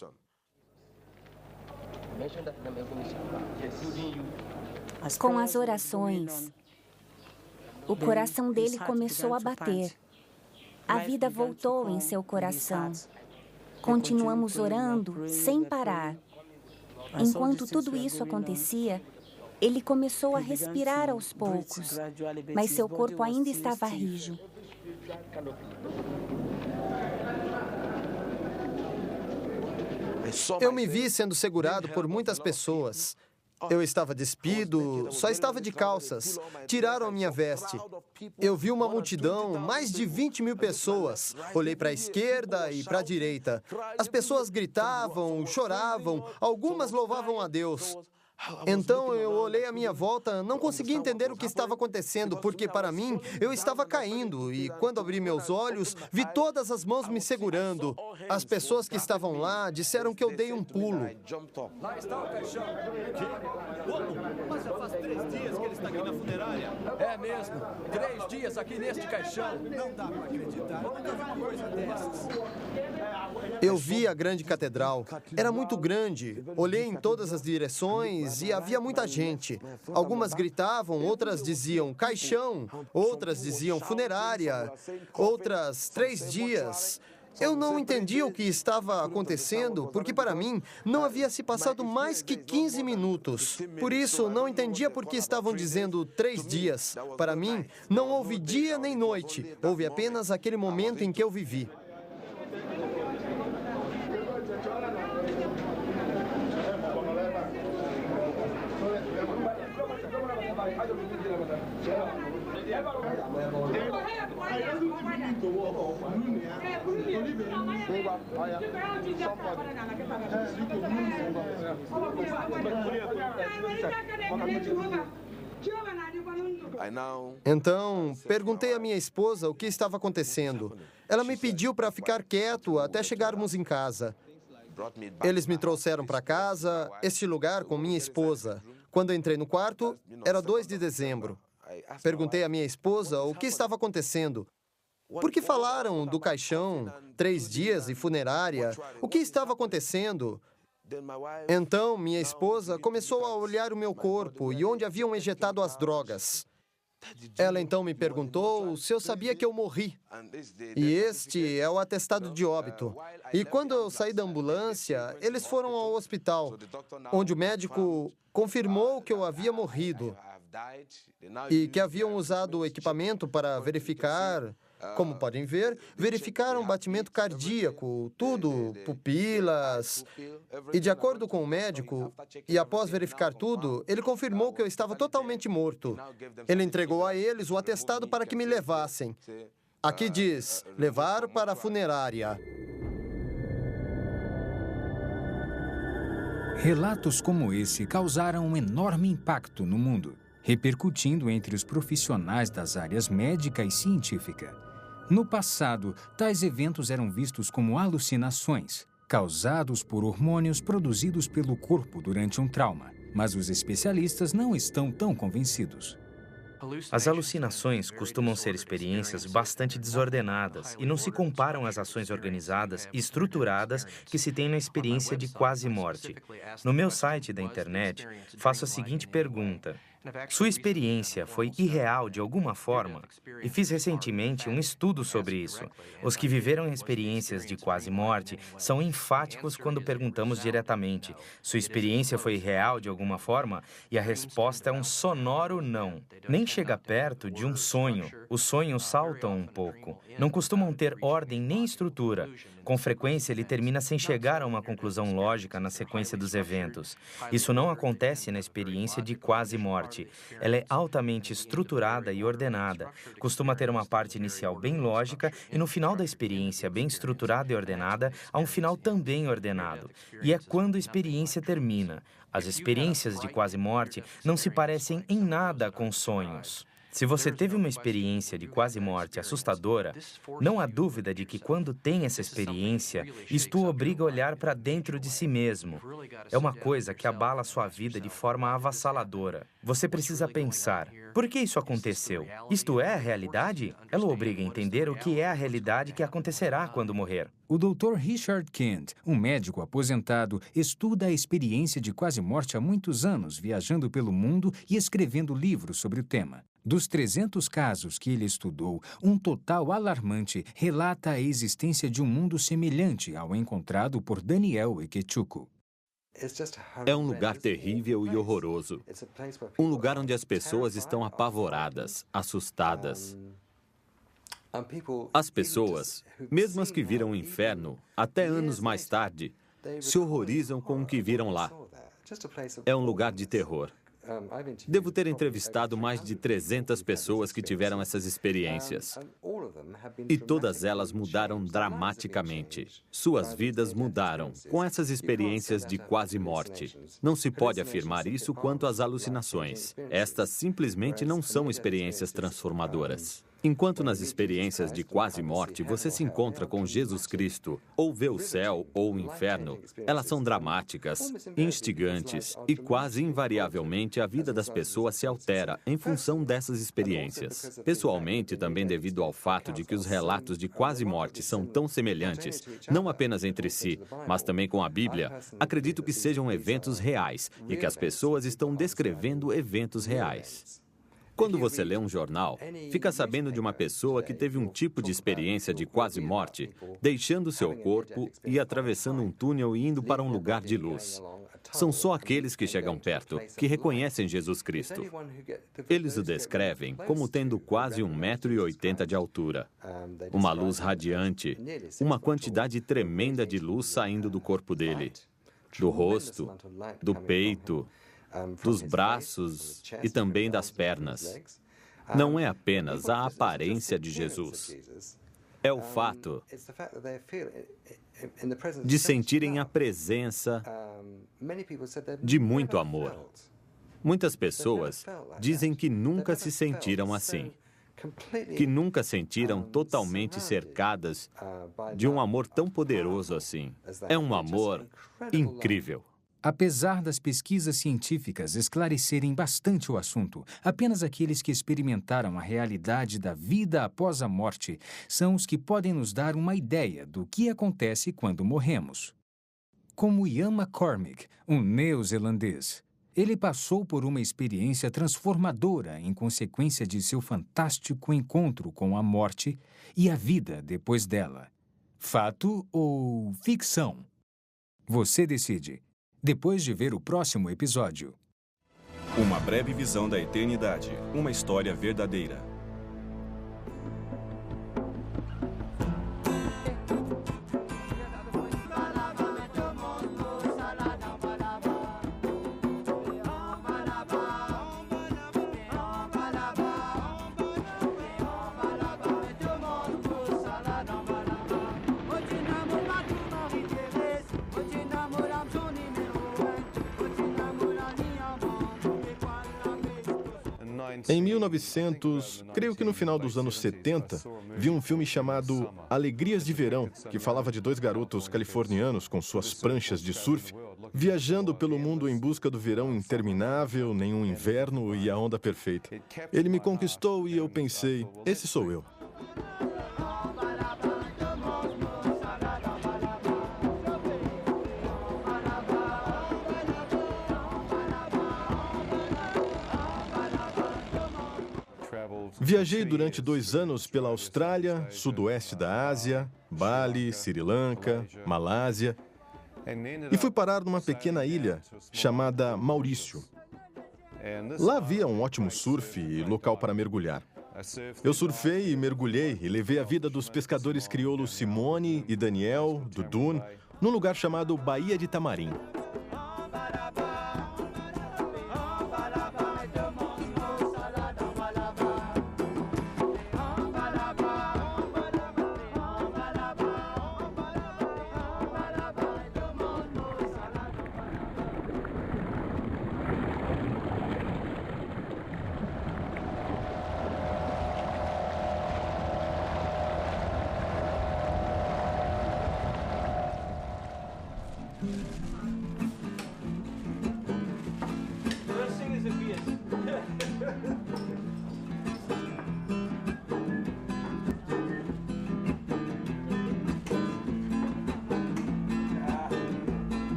Com as orações, o coração dele começou a bater. A vida voltou em seu coração. Continuamos orando sem parar. Enquanto tudo isso acontecia, ele começou a respirar aos poucos, mas seu corpo ainda estava rijo. Eu me vi sendo segurado por muitas pessoas. Eu estava despido, só estava de calças. Tiraram a minha veste. Eu vi uma multidão, mais de 20.000 pessoas. Olhei para a esquerda e para a direita. As pessoas gritavam, choravam, algumas louvavam a Deus. Então eu olhei à minha volta, não conseguia entender o que estava acontecendo, porque para mim eu estava caindo e quando abri meus olhos, vi todas as mãos me segurando. As pessoas que estavam lá disseram que eu dei um pulo. Lá está o caixão. Como? Mas já faz 3 dias que ele está aqui na funerária. É mesmo. 3 dias aqui neste caixão. Não dá para acreditar. Nunca vi uma coisa dessas. Eu vi a grande catedral. Era muito grande. Olhei em todas as direções e havia muita gente. Algumas gritavam, outras diziam caixão, outras diziam funerária, outras 3 dias. Eu não entendia o que estava acontecendo, porque para mim não havia se passado mais que 15 minutos. Por isso, não entendia por que estavam dizendo 3 dias. Para mim, não houve dia nem noite. Houve apenas aquele momento em que eu vivi. Então, perguntei à minha esposa o que estava acontecendo. Ela me pediu para ficar quieto até chegarmos em casa. Eles me trouxeram para casa, este lugar com minha esposa. Quando entrei no quarto, era 2 de dezembro. Perguntei à minha esposa o que estava acontecendo. Por que falaram do caixão, 3 dias e funerária? O que estava acontecendo? Então, minha esposa começou a olhar o meu corpo e onde haviam ejetado as drogas. Ela então me perguntou se eu sabia que eu morri. E este é o atestado de óbito. E quando eu saí da ambulância, eles foram ao hospital, onde o médico confirmou que eu havia morrido e que haviam usado o equipamento para verificar. Como podem ver, verificaram batimento cardíaco, tudo, pupilas. E de acordo com o médico, e após verificar tudo, ele confirmou que eu estava totalmente morto. Ele entregou a eles o atestado para que me levassem. Aqui diz, levar para a funerária. Relatos como esse causaram um enorme impacto no mundo, repercutindo entre os profissionais das áreas médica e científica. No passado, tais eventos eram vistos como alucinações, causados por hormônios produzidos pelo corpo durante um trauma, mas os especialistas não estão tão convencidos. As alucinações costumam ser experiências bastante desordenadas e não se comparam às ações organizadas e estruturadas que se tem na experiência de quase morte. No meu site da internet, faço a seguinte pergunta: sua experiência foi irreal de alguma forma? E fiz recentemente um estudo sobre isso. Os que viveram experiências de quase morte são enfáticos quando perguntamos diretamente: sua experiência foi real de alguma forma? E a resposta é um sonoro não. Nem chega perto de um sonho. Os sonhos saltam um pouco. Não costumam ter ordem nem estrutura. Com frequência, ele termina sem chegar a uma conclusão lógica na sequência dos eventos. Isso não acontece na experiência de quase morte. Ela é altamente estruturada e ordenada. Costuma ter uma parte inicial bem lógica e no final da experiência bem estruturada e ordenada, há um final também ordenado. E é quando a experiência termina. As experiências de quase morte não se parecem em nada com sonhos. Se você teve uma experiência de quase morte assustadora, não há dúvida de que quando tem essa experiência, isto o obriga a olhar para dentro de si mesmo. É uma coisa que abala a sua vida de forma avassaladora. Você precisa pensar: por que isso aconteceu? Isto é a realidade? Ela o obriga a entender o que é a realidade que acontecerá quando morrer. O Dr. Richard Kent, um médico aposentado, estuda a experiência de quase morte há muitos anos, viajando pelo mundo e escrevendo livros sobre o tema. Dos 300 casos que ele estudou, um total alarmante relata a existência de um mundo semelhante ao encontrado por Daniel Ikechukwu. É um lugar terrível e horroroso. Um lugar onde as pessoas estão apavoradas, assustadas. As pessoas, mesmo as que viram o inferno, até anos mais tarde, se horrorizam com o que viram lá. É um lugar de terror. Devo ter entrevistado mais de 300 pessoas que tiveram essas experiências. E todas elas mudaram dramaticamente. Suas vidas mudaram com essas experiências de quase morte. Não se pode afirmar isso quanto às alucinações. Estas simplesmente não são experiências transformadoras. Enquanto nas experiências de quase morte você se encontra com Jesus Cristo, ou vê o céu ou o inferno, elas são dramáticas, instigantes e quase invariavelmente a vida das pessoas se altera em função dessas experiências. Pessoalmente, também devido ao fato de que os relatos de quase morte são tão semelhantes, não apenas entre si, mas também com a Bíblia, acredito que sejam eventos reais e que as pessoas estão descrevendo eventos reais. Quando você lê um jornal, fica sabendo de uma pessoa que teve um tipo de experiência de quase morte, deixando seu corpo e atravessando um túnel e indo para um lugar de luz. São só aqueles que chegam perto que reconhecem Jesus Cristo. Eles o descrevem como tendo quase 1,80 m de altura, uma luz radiante, uma quantidade tremenda de luz saindo do corpo dele, do rosto, do peito, dos braços e também das pernas. Não é apenas a aparência de Jesus. É o fato de sentirem a presença de muito amor. Muitas pessoas dizem que nunca se sentiram assim, que nunca sentiram totalmente cercadas de um amor tão poderoso assim. É um amor incrível. Apesar das pesquisas científicas esclarecerem bastante o assunto, apenas aqueles que experimentaram a realidade da vida após a morte são os que podem nos dar uma ideia do que acontece quando morremos. Como Ian McCormick, um neozelandês, ele passou por uma experiência transformadora em consequência de seu fantástico encontro com a morte e a vida depois dela. Fato ou ficção? Você decide. Depois de ver o próximo episódio. Uma breve visão da eternidade. Uma história verdadeira. Em 1900, creio que no final dos anos 70, vi um filme chamado Alegrias de Verão, que falava de dois garotos californianos com suas pranchas de surf, viajando pelo mundo em busca do verão interminável, nenhum inverno e a onda perfeita. Ele me conquistou e eu pensei, esse sou eu. Viajei durante 2 anos pela Austrália, sudoeste da Ásia, Bali, Sri Lanka, Malásia, e fui parar numa pequena ilha chamada Maurício. Lá havia um ótimo surf e local para mergulhar. Eu surfei e mergulhei e levei a vida dos pescadores crioulos Simone e Daniel, do Dune, num lugar chamado Baía de Tamarim.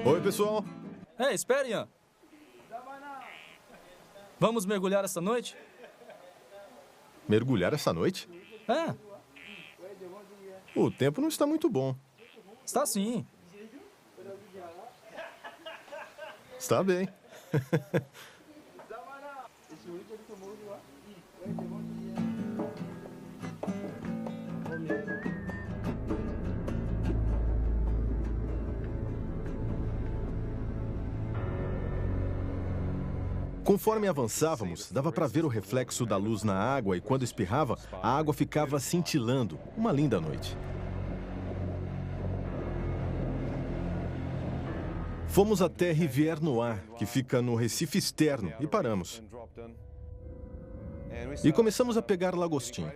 Oi, pessoal. Ei, espere, Ian. Vamos mergulhar essa noite? Mergulhar essa noite? É. O tempo não está muito bom. Está sim. Está bem. Conforme avançávamos, dava para ver o reflexo da luz na água e quando espirrava, a água ficava cintilando. Uma linda noite. Fomos até Rivière Noire, que fica no Recife externo, e paramos. E começamos a pegar lagostim.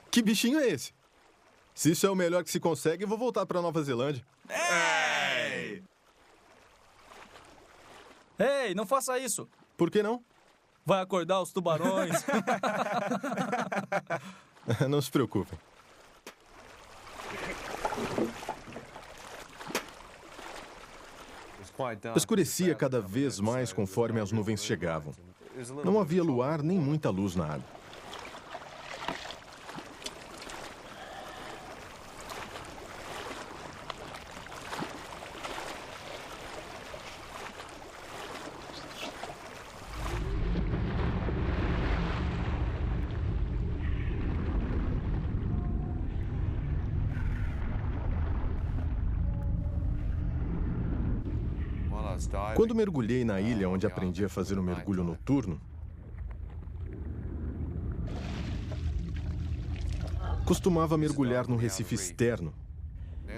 Que bichinho é esse? Se isso é o melhor que se consegue, eu vou voltar para Nova Zelândia. Ei! Ei, não faça isso. Por que não? Vai acordar os tubarões. Não se preocupem. Escurecia cada vez mais conforme as nuvens chegavam. Não havia luar nem muita luz na água. Quando mergulhei na ilha onde aprendi a fazer o mergulho noturno, costumava mergulhar no Recife externo.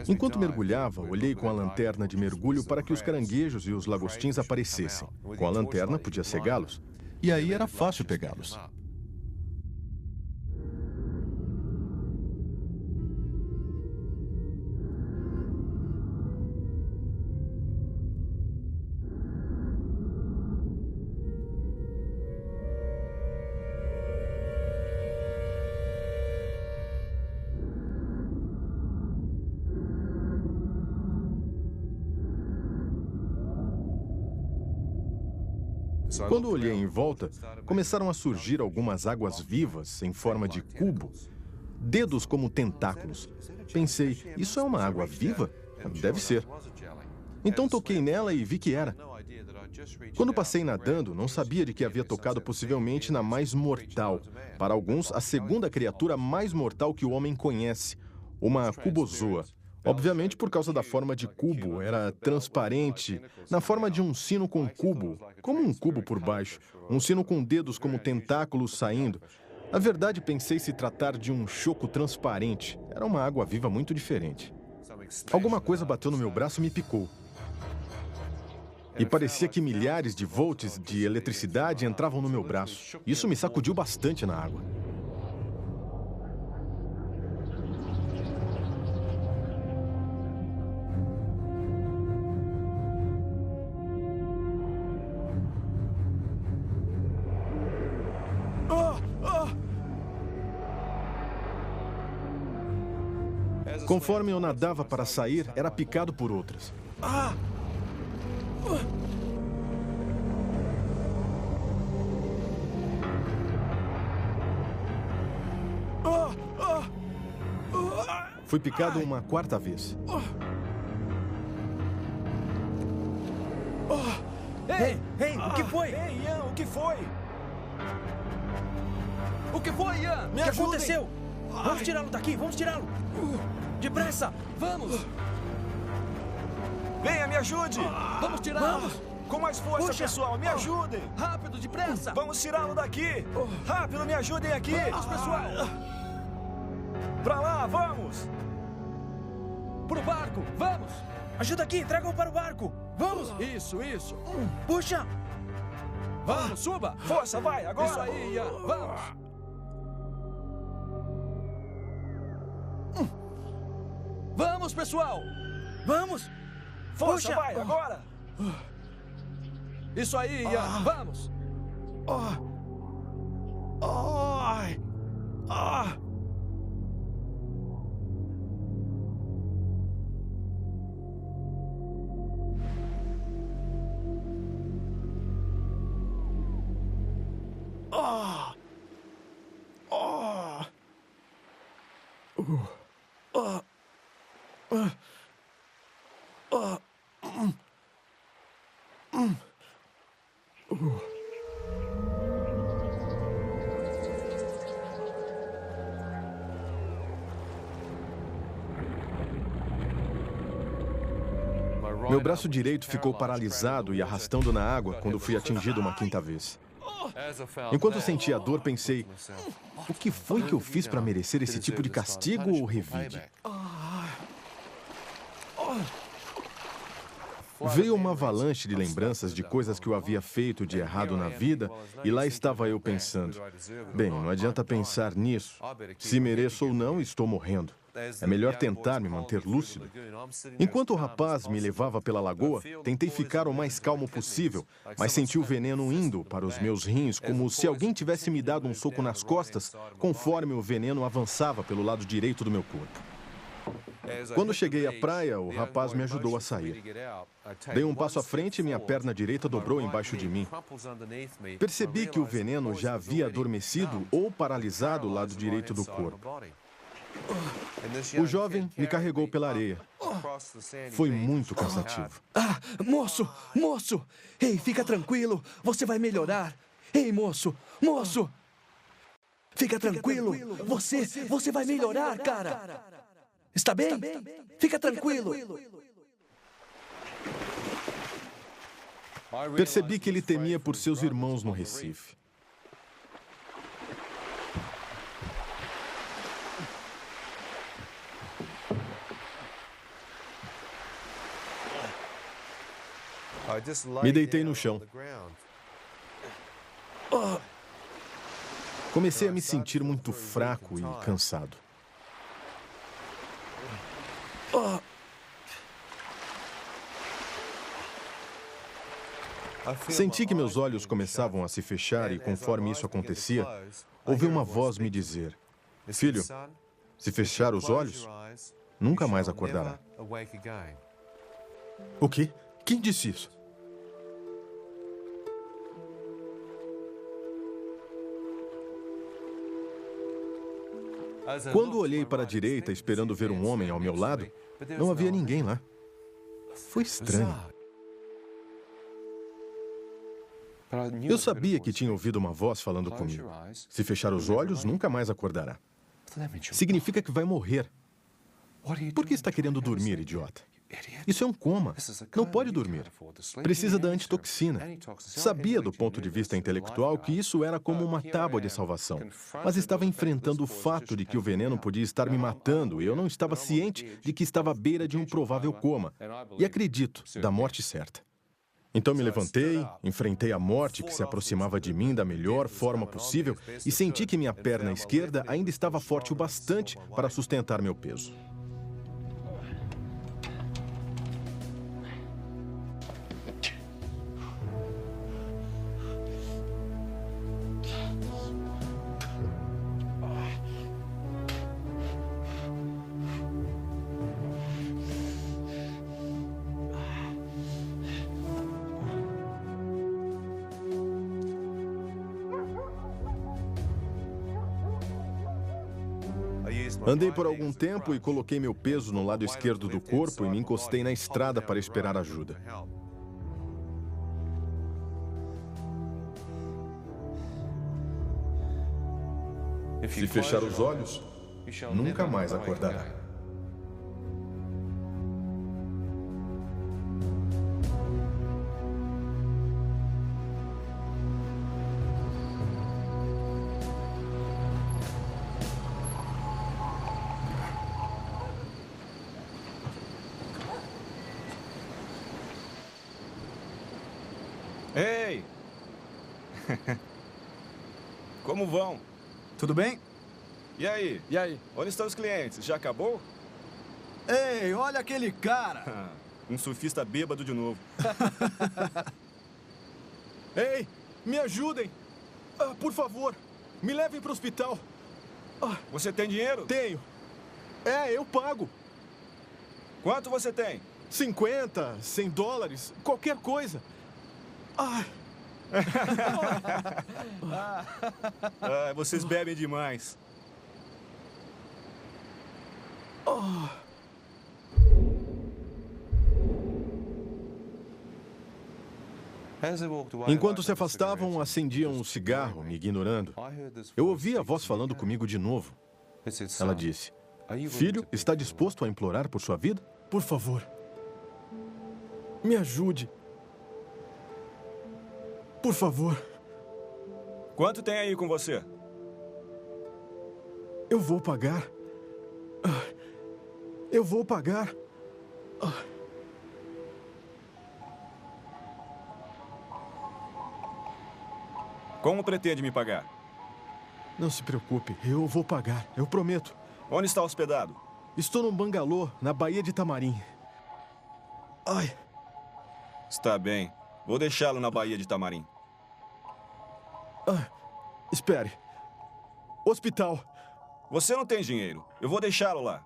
Enquanto mergulhava, olhei com a lanterna de mergulho para que os caranguejos e os lagostins aparecessem. Com a lanterna, podia cegá-los. E aí era fácil pegá-los. Quando olhei em volta, começaram a surgir algumas águas vivas em forma de cubo, dedos como tentáculos. Pensei, isso é uma água viva? Deve ser. Então toquei nela e vi que era. Quando passei nadando, não sabia de que havia tocado possivelmente na mais mortal. Para alguns, a segunda criatura mais mortal que o homem conhece, uma cubozoa. Obviamente, por causa da forma de cubo, era transparente, na forma de um sino com cubo, como um cubo por baixo, um sino com dedos como tentáculos saindo. Na verdade, pensei se tratar de um choco transparente. Era uma água-viva muito diferente. Alguma coisa bateu no meu braço e me picou. E parecia que milhares de volts de eletricidade entravam no meu braço. Isso me sacudiu bastante na água. Conforme eu nadava para sair, era picado por outras. Fui picado uma quarta vez. Ei, o que foi? Ei, Ian, o que foi? O que foi, Ian? O que aconteceu? Vamos tirá-lo daqui, vamos tirá-lo. Depressa, vamos. Venha, me ajude. Vamos tirá-lo. Com mais força, pessoal, me ajudem. Rápido, depressa. Vamos tirá-lo daqui. Rápido, me ajudem aqui. Vamos, pessoal. Pra lá, vamos. Pro barco, vamos. Ajuda aqui, tragam para o barco. Vamos. Isso. Puxa. Vamos, suba. Força, vai, agora. Isso aí, Ian, vamos. Vamos, pessoal. Vamos. Força, vai, agora. Isso aí, Ian, vamos. Meu braço direito ficou paralisado e arrastando na água quando fui atingido uma quinta vez. Enquanto eu sentia a dor, pensei, o que foi que eu fiz para merecer esse tipo de castigo ou revide? Veio uma avalanche de lembranças de coisas que eu havia feito de errado na vida, e lá estava eu pensando, bem, não adianta pensar nisso. Se mereço ou não, estou morrendo. É melhor tentar me manter lúcido. Enquanto o rapaz me levava pela lagoa, tentei ficar o mais calmo possível, mas senti o veneno indo para os meus rins, como se alguém tivesse me dado um soco nas costas, conforme o veneno avançava pelo lado direito do meu corpo. Quando cheguei à praia, o rapaz me ajudou a sair. Dei um passo à frente e minha perna direita dobrou embaixo de mim. Percebi que o veneno já havia adormecido ou paralisado o lado direito do corpo. O jovem me carregou pela areia. Foi muito cansativo. Moço! Ei, fica tranquilo, você vai melhorar. Ei, moço! Fica tranquilo, você vai melhorar, cara. Está bem? Fica tranquilo. Percebi que ele temia por seus irmãos no Recife. Me deitei no chão. Comecei a me sentir muito fraco e cansado. Senti que meus olhos começavam a se fechar e, conforme isso acontecia, ouvi uma voz me dizer, filho, se fechar os olhos, nunca mais acordará. O quê? Quem disse isso? Quando olhei para a direita esperando ver um homem ao meu lado, não havia ninguém lá. Foi estranho. Eu sabia que tinha ouvido uma voz falando comigo. Se fechar os olhos, nunca mais acordará. Significa que vai morrer. Por que está querendo dormir, idiota? Isso é um coma. Não pode dormir. Precisa da antitoxina. Sabia do ponto de vista intelectual que isso era como uma tábua de salvação. Mas estava enfrentando o fato de que o veneno podia estar me matando e eu não estava ciente de que estava à beira de um provável coma. E acredito, da morte certa. Então me levantei, enfrentei a morte que se aproximava de mim da melhor forma possível e senti que minha perna esquerda ainda estava forte o bastante para sustentar meu peso. Andei por algum tempo e coloquei meu peso no lado esquerdo do corpo e me encostei na estrada para esperar ajuda. Se fechar os olhos, nunca mais acordará. Ei! Como vão? Tudo bem? E aí? E aí? Onde estão os clientes? Já acabou? Ei, olha aquele cara! Um surfista bêbado de novo. Ei, me ajudem! Por favor, me levem para o hospital. Você tem dinheiro? Tenho. Eu pago. Quanto você tem? 50, 100 dólares, qualquer coisa. Vocês bebem demais. Enquanto se afastavam, acendiam um cigarro, me ignorando. Eu ouvi a voz falando comigo de novo. Ela disse: "Filho, está disposto a implorar por sua vida? Por favor, me ajude. Por favor." Quanto tem aí com você? Eu vou pagar. Eu vou pagar. Como pretende me pagar? Não se preocupe, eu vou pagar, eu prometo. Onde está hospedado? Estou num bangalô, na Baía de Tamarim. Está bem. Vou deixá-lo na Baía de Tamarim. Espere. Hospital. Você não tem dinheiro. Eu vou deixá-lo lá.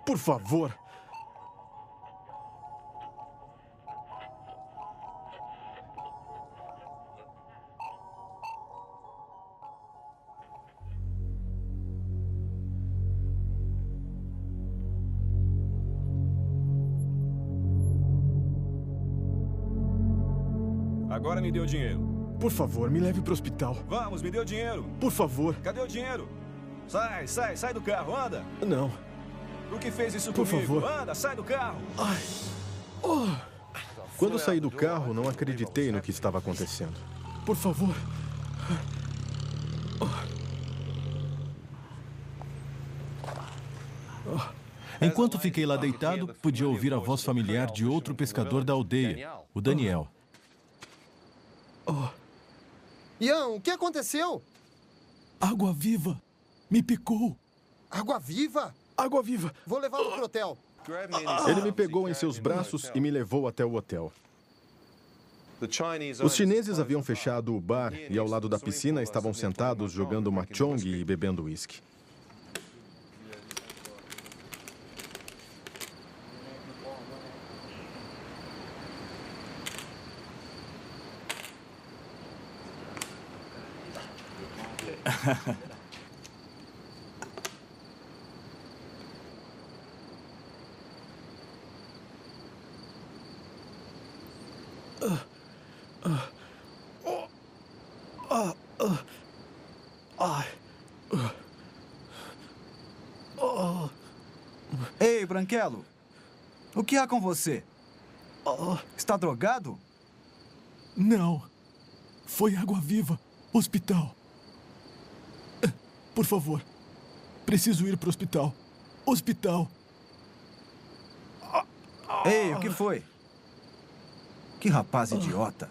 Por favor. Agora me dê o dinheiro. Por favor, me leve para o hospital. Vamos, me dê o dinheiro. Por favor. Cadê o dinheiro? Sai do carro, anda. Não. Por que fez isso Por comigo? favor. Anda, sai do carro. Quando saí do carro, não acreditei no que estava acontecendo. Por favor. Enquanto fiquei lá deitado, podia ouvir a voz familiar de outro pescador da aldeia, o Daniel. Ian, o que aconteceu? Água viva! Me picou! Água viva? Água viva! Vou levá-lo pro hotel. Ele me pegou em seus braços e me levou até o hotel. Os chineses haviam fechado o bar e ao lado da piscina estavam sentados jogando mahjong e bebendo uísque. Ei, Branquelo. O que há com você? Está drogado? Não. Foi água-viva. Hospital. Por favor. Preciso ir para o hospital. Hospital. Ei, o que foi? Que rapaz idiota.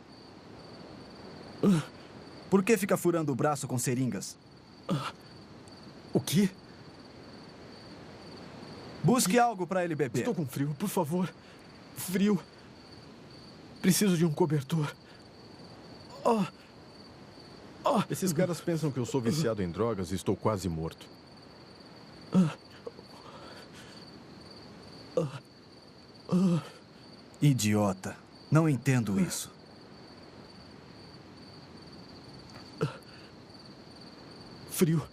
Por que fica furando o braço com seringas? O quê? Busque algo para ele beber. Estou com frio, por favor. Frio. Preciso de um cobertor. Esses caras pensam que eu sou viciado em drogas e estou quase morto. Idiota. Não entendo isso. Frio.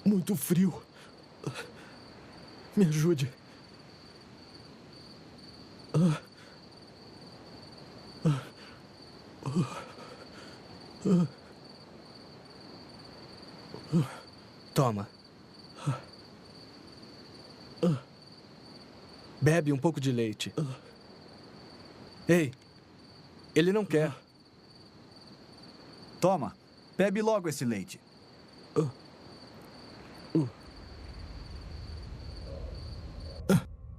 Muito frio. Me ajude. Toma. Bebe um pouco de leite. Ei, ele não quer. Toma, bebe logo esse leite.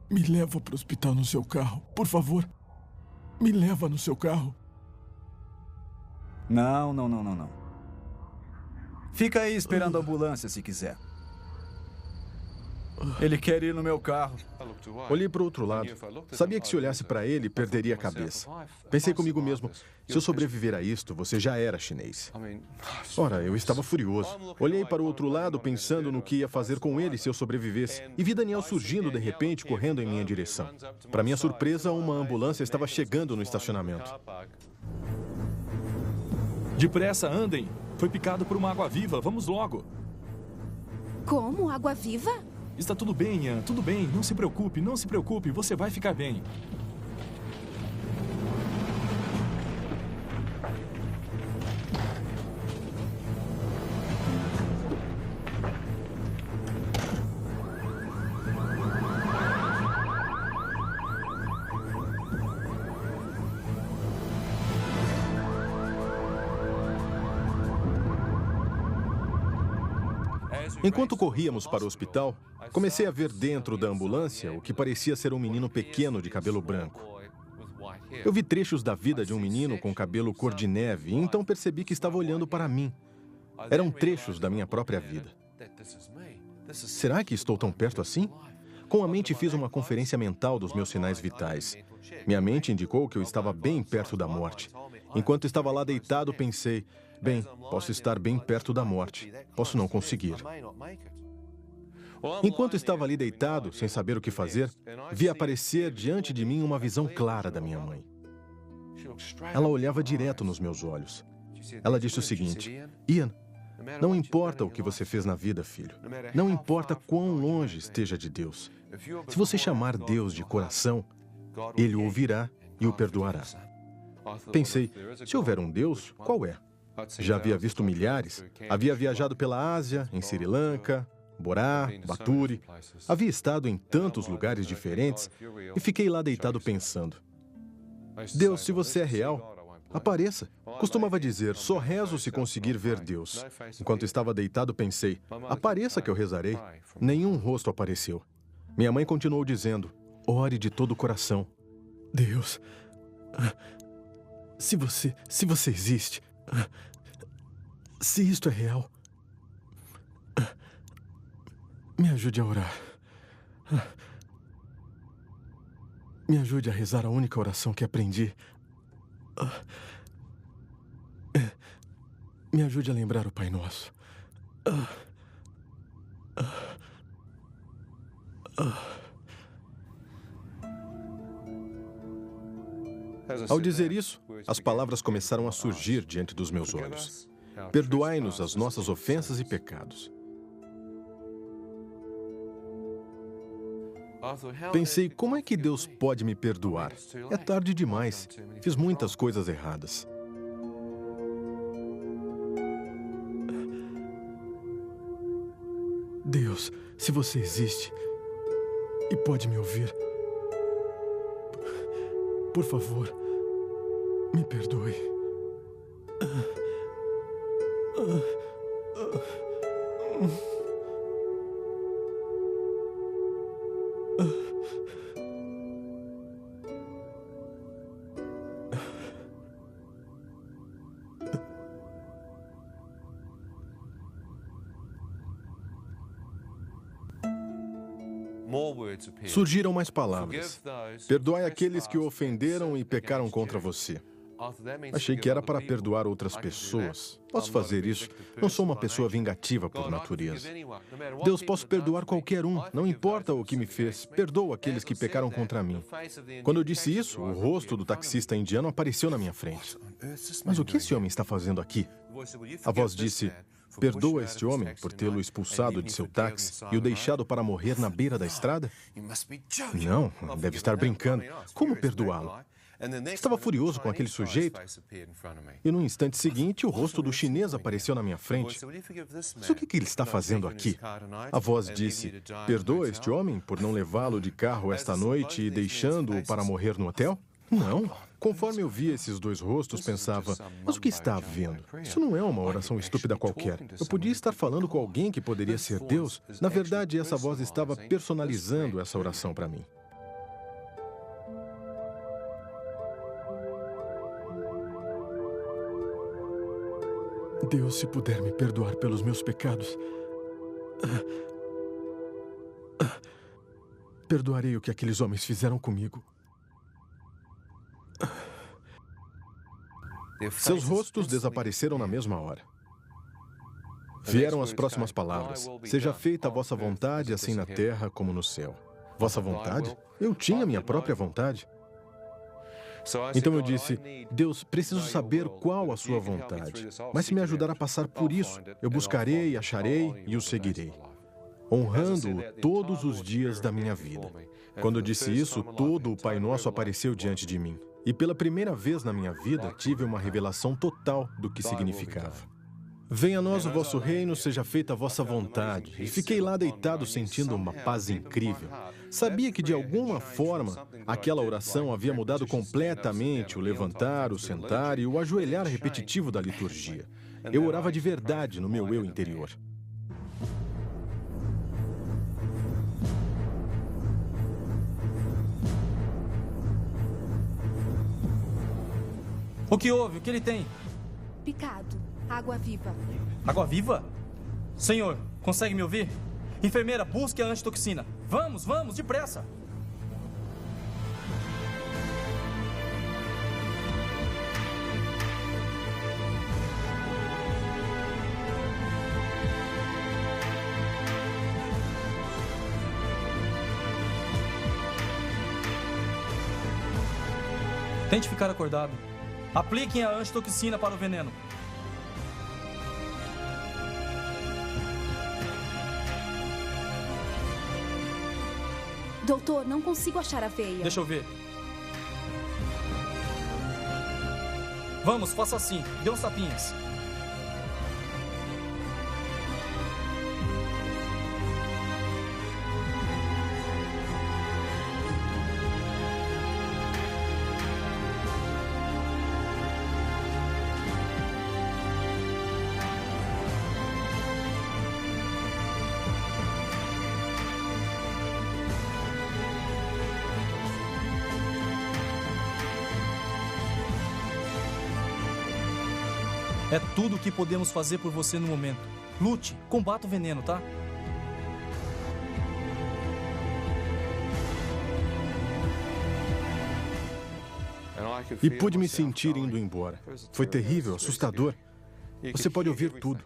Me leva para o hospital no seu carro, por favor. Me leva no seu carro. Não. Fica aí esperando a ambulância se quiser. Ele quer ir no meu carro. Olhei para o outro lado. Sabia que se olhasse para ele, perderia a cabeça. Pensei comigo mesmo, se eu sobreviver a isto, você já era chinês. Ora, eu estava furioso. Olhei para o outro lado, pensando no que ia fazer com ele se eu sobrevivesse. E vi Daniel surgindo de repente, correndo em minha direção. Para minha surpresa, uma ambulância estava chegando no estacionamento. Depressa, andem. Foi picado por uma água-viva. Vamos logo. Como? Água-viva? Está tudo bem, Ian. Tudo bem. Não se preocupe, não se preocupe. Você vai ficar bem. Enquanto corríamos para o hospital, comecei a ver dentro da ambulância o que parecia ser um menino pequeno de cabelo branco. Eu vi trechos da vida de um menino com cabelo cor de neve e então percebi que estava olhando para mim. Eram trechos da minha própria vida. Será que estou tão perto assim? Com a mente fiz uma conferência mental dos meus sinais vitais. Minha mente indicou que eu estava bem perto da morte. Enquanto estava lá deitado, pensei, bem, posso estar bem perto da morte. Posso não conseguir. Enquanto estava ali deitado, sem saber o que fazer, vi aparecer diante de mim uma visão clara da minha mãe. Ela olhava direto nos meus olhos. Ela disse o seguinte: Ian, não importa o que você fez na vida, filho. Não importa quão longe esteja de Deus. Se você chamar Deus de coração, Ele o ouvirá e o perdoará. Pensei, se houver um Deus, qual é? Já havia visto milhares. Havia viajado pela Ásia, em Sri Lanka, Borá, Baturi. Havia estado em tantos lugares diferentes e fiquei lá deitado pensando. Deus, se você é real, apareça. Costumava dizer, só rezo se conseguir ver Deus. Enquanto estava deitado, pensei, apareça que eu rezarei. Nenhum rosto apareceu. Minha mãe continuou dizendo, ore de todo o coração. Deus, se você existe, se isto é real, me ajude a orar. Me ajude a rezar a única oração que aprendi. Me ajude a lembrar o Pai Nosso. Ao dizer isso, as palavras começaram a surgir diante dos meus olhos. perdoai-nos as nossas ofensas e pecados. Pensei, como é que Deus pode me perdoar? É tarde demais. Fiz muitas coisas erradas. Deus, se você existe e pode me ouvir, por favor, me perdoe. Surgiram mais palavras. Perdoai aqueles que o ofenderam e pecaram contra você. Achei que era para perdoar outras pessoas. Posso fazer isso. Não sou uma pessoa vingativa por natureza. Deus, posso perdoar qualquer um. Não importa o que me fez. Perdoa aqueles que pecaram contra mim. Quando eu disse isso, o rosto do taxista indiano apareceu na minha frente. Mas o que esse homem está fazendo aqui? A voz disse: perdoa este homem por tê-lo expulsado de seu táxi e o deixado para morrer na beira da estrada? Não, deve estar brincando. Como perdoá-lo? Estava furioso com aquele sujeito e no instante seguinte o rosto do chinês apareceu na minha frente. Mas o que ele está fazendo aqui? A voz disse: perdoa este homem por não levá-lo de carro esta noite e deixando-o para morrer no hotel? Não. Conforme eu via esses dois rostos, pensava, mas o que está havendo? Isso não é uma oração estúpida qualquer. Eu podia estar falando com alguém que poderia ser Deus. Na verdade, essa voz estava personalizando essa oração para mim. Deus, se puder me perdoar pelos meus pecados, perdoarei o que aqueles homens fizeram comigo. Seus rostos desapareceram na mesma hora. Vieram as próximas palavras: seja feita a vossa vontade, assim na terra como no céu. Vossa vontade? Eu tinha minha própria vontade. Então eu disse: Deus, preciso saber qual a sua vontade. Mas se me ajudar a passar por isso, eu buscarei, acharei e o seguirei, honrando-o todos os dias da minha vida. Quando eu disse isso, todo o Pai Nosso apareceu diante de mim. E pela primeira vez na minha vida, tive uma revelação total do que significava. Venha a nós o vosso reino, seja feita a vossa vontade. E fiquei lá deitado sentindo uma paz incrível. Sabia que de alguma forma aquela oração havia mudado completamente o levantar, o sentar e o ajoelhar repetitivo da liturgia. Eu orava de verdade no meu eu interior. O que houve? O que ele tem? Picado. Água viva. Água viva? Senhor, consegue me ouvir? Enfermeira, busque a antitoxina. Vamos, vamos, depressa. Tente ficar acordado. Apliquem a antitoxina para o veneno. Doutor, não consigo achar a veia. Deixa eu ver. Vamos, faça assim. Dê uns tapinhas. É tudo o que podemos fazer por você no momento. Lute, combata o veneno, tá? E pude me sentir indo embora. Foi terrível, assustador. Você pode ouvir tudo.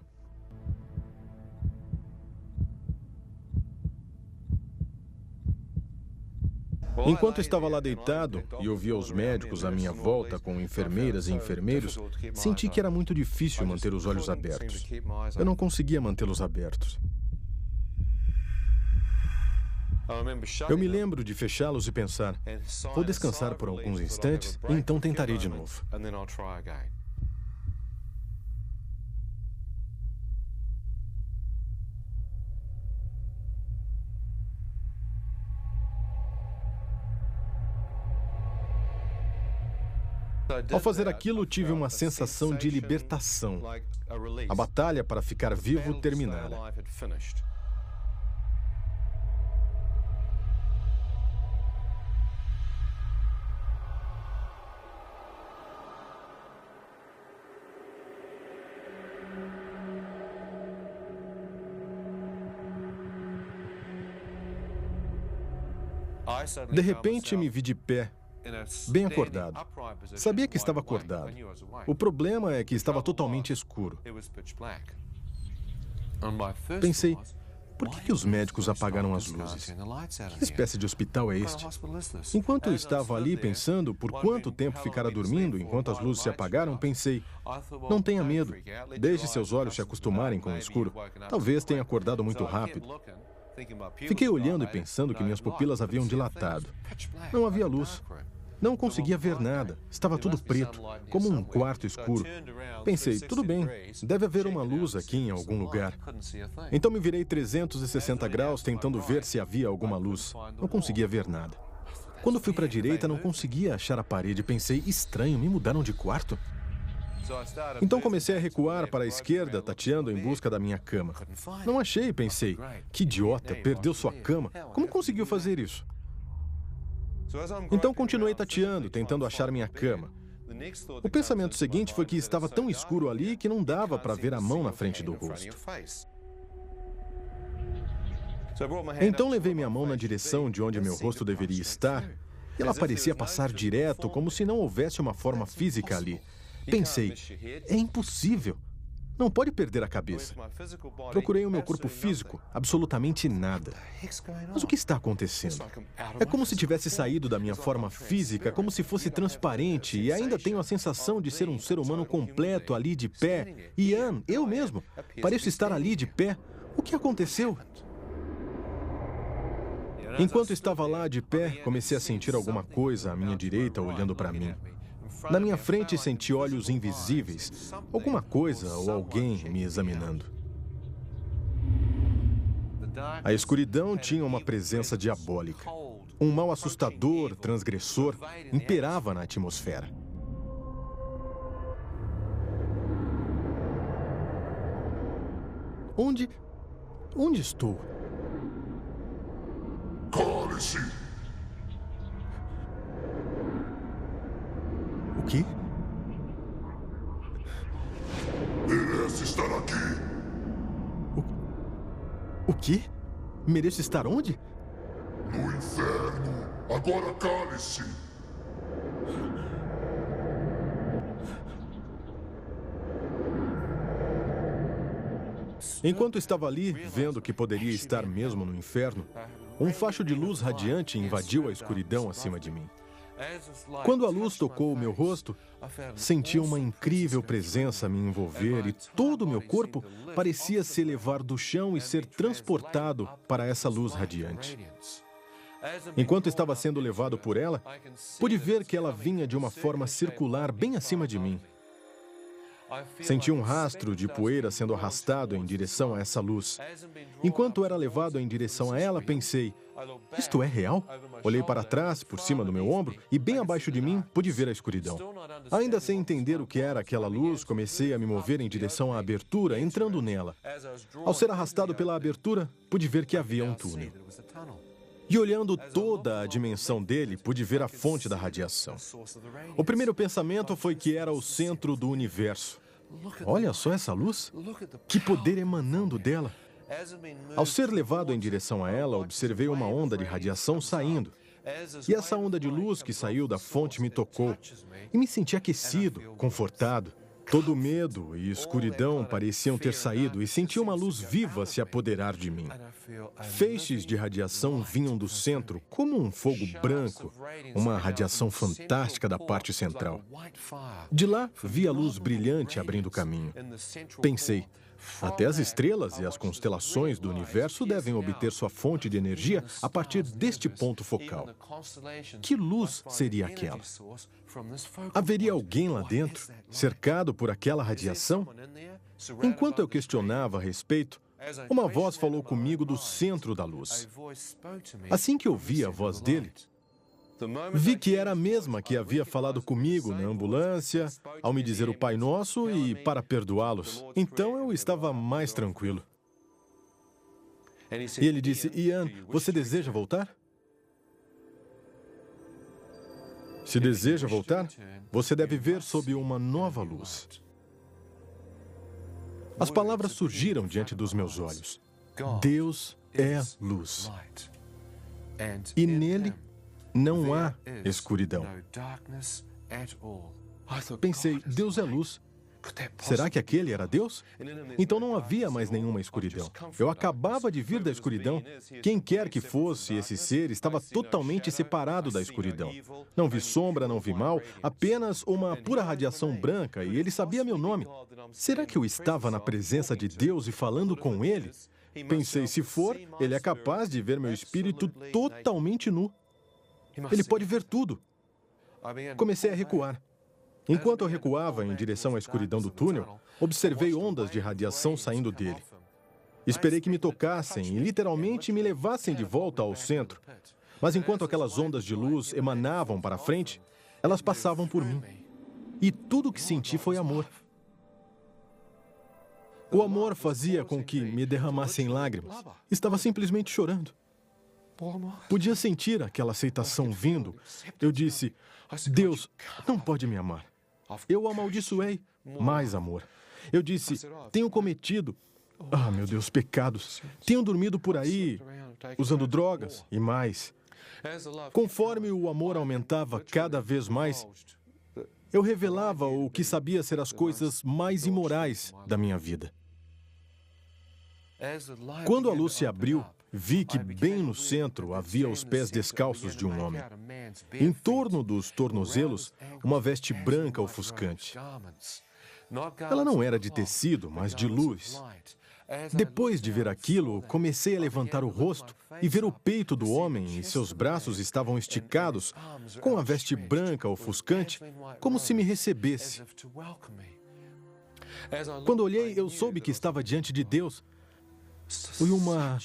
Enquanto estava lá deitado e ouvia os médicos à minha volta com enfermeiras e enfermeiros, senti que era muito difícil manter os olhos abertos. Eu não conseguia mantê-los abertos. Eu me lembro de fechá-los e pensar, vou descansar por alguns instantes e então tentarei de novo. Ao fazer aquilo, tive uma sensação de libertação. A batalha para ficar vivo terminara. De repente, me vi de pé, bem acordado. Sabia que estava acordado. O problema é que estava totalmente escuro. Pensei, por que os médicos apagaram as luzes? Que espécie de hospital é este? Enquanto eu estava ali pensando por quanto tempo ficara dormindo enquanto as luzes se apagaram, pensei, não tenha medo, deixe seus olhos se acostumarem com o escuro. Talvez tenha acordado muito rápido. Fiquei olhando e pensando que minhas pupilas haviam dilatado. Não havia luz. Não conseguia ver nada. Estava tudo preto, como um quarto escuro. Pensei, tudo bem, deve haver uma luz aqui em algum lugar. Então me virei 360 graus tentando ver se havia alguma luz. Não conseguia ver nada. Quando fui para a direita, não conseguia achar a parede. Pensei, estranho, me mudaram de quarto? Então comecei a recuar para a esquerda, tateando em busca da minha cama. Não achei, pensei. Que idiota, perdeu sua cama. Como conseguiu fazer isso? Então continuei tateando, tentando achar minha cama. O pensamento seguinte foi que estava tão escuro ali que não dava para ver a mão na frente do rosto. Então levei minha mão na direção de onde meu rosto deveria estar e ela parecia passar direto, como se não houvesse uma forma física ali. Pensei, é impossível. Não pode perder a cabeça. Procurei o meu corpo físico, absolutamente nada. Mas o que está acontecendo? É como se tivesse saído da minha forma física, como se fosse transparente, e ainda tenho a sensação de ser um ser humano completo ali de pé. Ian, eu mesmo, pareço estar ali de pé. O que aconteceu? Enquanto estava lá de pé, comecei a sentir alguma coisa à minha direita olhando para mim. Na minha frente, senti olhos invisíveis, alguma coisa ou alguém me examinando. A escuridão tinha uma presença diabólica. Um mal assustador, transgressor, imperava na atmosfera. Onde estou? Cale-se! O quê? Merece estar aqui. O quê? Mereço estar onde? No inferno. Agora cale-se. Enquanto estava ali, vendo que poderia estar mesmo no inferno, um facho de luz radiante invadiu a escuridão acima de mim. Quando a luz tocou o meu rosto, senti uma incrível presença me envolver e todo o meu corpo parecia se elevar do chão e ser transportado para essa luz radiante. Enquanto estava sendo levado por ela, pude ver que ela vinha de uma forma circular bem acima de mim. Senti um rastro de poeira sendo arrastado em direção a essa luz. Enquanto era levado em direção a ela, pensei, isto é real? Olhei para trás, por cima do meu ombro, e bem abaixo de mim, pude ver a escuridão. Ainda sem entender o que era aquela luz, comecei a me mover em direção à abertura, entrando nela. Ao ser arrastado pela abertura, pude ver que havia um túnel. E olhando toda a dimensão dele, pude ver a fonte da radiação. O primeiro pensamento foi que era o centro do universo. Olha só essa luz? Que poder emanando dela! Ao ser levado em direção a ela, observei uma onda de radiação saindo. E essa onda de luz que saiu da fonte me tocou. E me senti aquecido, confortado, Todo medo e escuridão pareciam ter saído e senti uma luz viva se apoderar de mim. Feixes de radiação vinham do centro, como um fogo branco, uma radiação fantástica da parte central. De lá, vi a luz brilhante abrindo caminho. Pensei, até as estrelas e as constelações do universo devem obter sua fonte de energia a partir deste ponto focal. Que luz seria aquela? Haveria alguém lá dentro, cercado por aquela radiação? Enquanto eu questionava a respeito, uma voz falou comigo do centro da luz. Assim que ouvi a voz dele, vi que era a mesma que havia falado comigo na ambulância, ao me dizer o Pai Nosso e para perdoá-los. Então eu estava mais tranquilo. E ele disse, Ian, você deseja voltar? Se deseja voltar, você deve ver sob uma nova luz. As palavras surgiram diante dos meus olhos. Deus é luz. E nele não há escuridão. Pensei, Deus é luz. Será que aquele era Deus? Então não havia mais nenhuma escuridão. Eu acabava de vir da escuridão. Quem quer que fosse esse ser estava totalmente separado da escuridão. Não vi sombra, não vi mal, apenas uma pura radiação branca e ele sabia meu nome. Será que eu estava na presença de Deus e falando com ele? Pensei, se for, ele é capaz de ver meu espírito totalmente nu. Ele pode ver tudo. Comecei a recuar. Enquanto eu recuava em direção à escuridão do túnel, observei ondas de radiação saindo dele. Esperei que me tocassem e literalmente me levassem de volta ao centro. Mas enquanto aquelas ondas de luz emanavam para frente, elas passavam por mim. E tudo o que senti foi amor. O amor fazia com que me derramassem lágrimas. Estava simplesmente chorando. Podia sentir aquela aceitação vindo. Eu disse, Deus não pode me amar. Eu o amaldiçoei. Mais amor. Eu disse, tenho cometido, meu Deus, pecados. Tenho dormido por aí, usando drogas e mais. Conforme o amor aumentava cada vez mais, eu revelava o que sabia ser as coisas mais imorais da minha vida. Quando a luz se abriu, vi que bem no centro havia os pés descalços de um homem. Em torno dos tornozelos, uma veste branca ofuscante. Ela não era de tecido, mas de luz. Depois de ver aquilo, comecei a levantar o rosto e ver o peito do homem e seus braços estavam esticados, com a veste branca ofuscante, como se me recebesse. Quando olhei, eu soube que estava diante de Deus. Foi uma...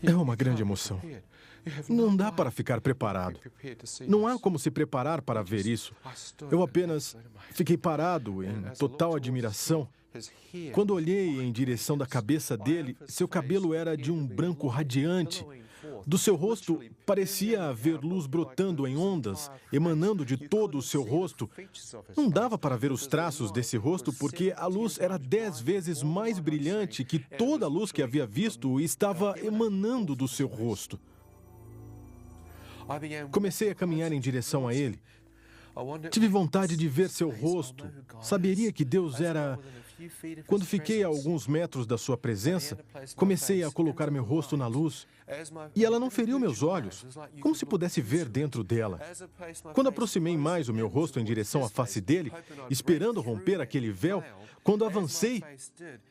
É uma grande emoção. Não dá para ficar preparado. Não há como se preparar para ver isso. Eu apenas fiquei parado em total admiração. Quando olhei em direção da cabeça dele, seu cabelo era de um branco radiante. Do seu rosto parecia haver luz brotando em ondas, emanando de todo o seu rosto. Não dava para ver os traços desse rosto porque a luz era 10 vezes mais brilhante que toda a luz que havia visto e estava emanando do seu rosto. Comecei a caminhar em direção a ele. Tive vontade de ver seu rosto. Saberia que Deus era... Quando fiquei a alguns metros da sua presença, comecei a colocar meu rosto na luz. E ela não feriu meus olhos, como se pudesse ver dentro dela. Quando aproximei mais o meu rosto em direção à face dele, esperando romper aquele véu, quando avancei,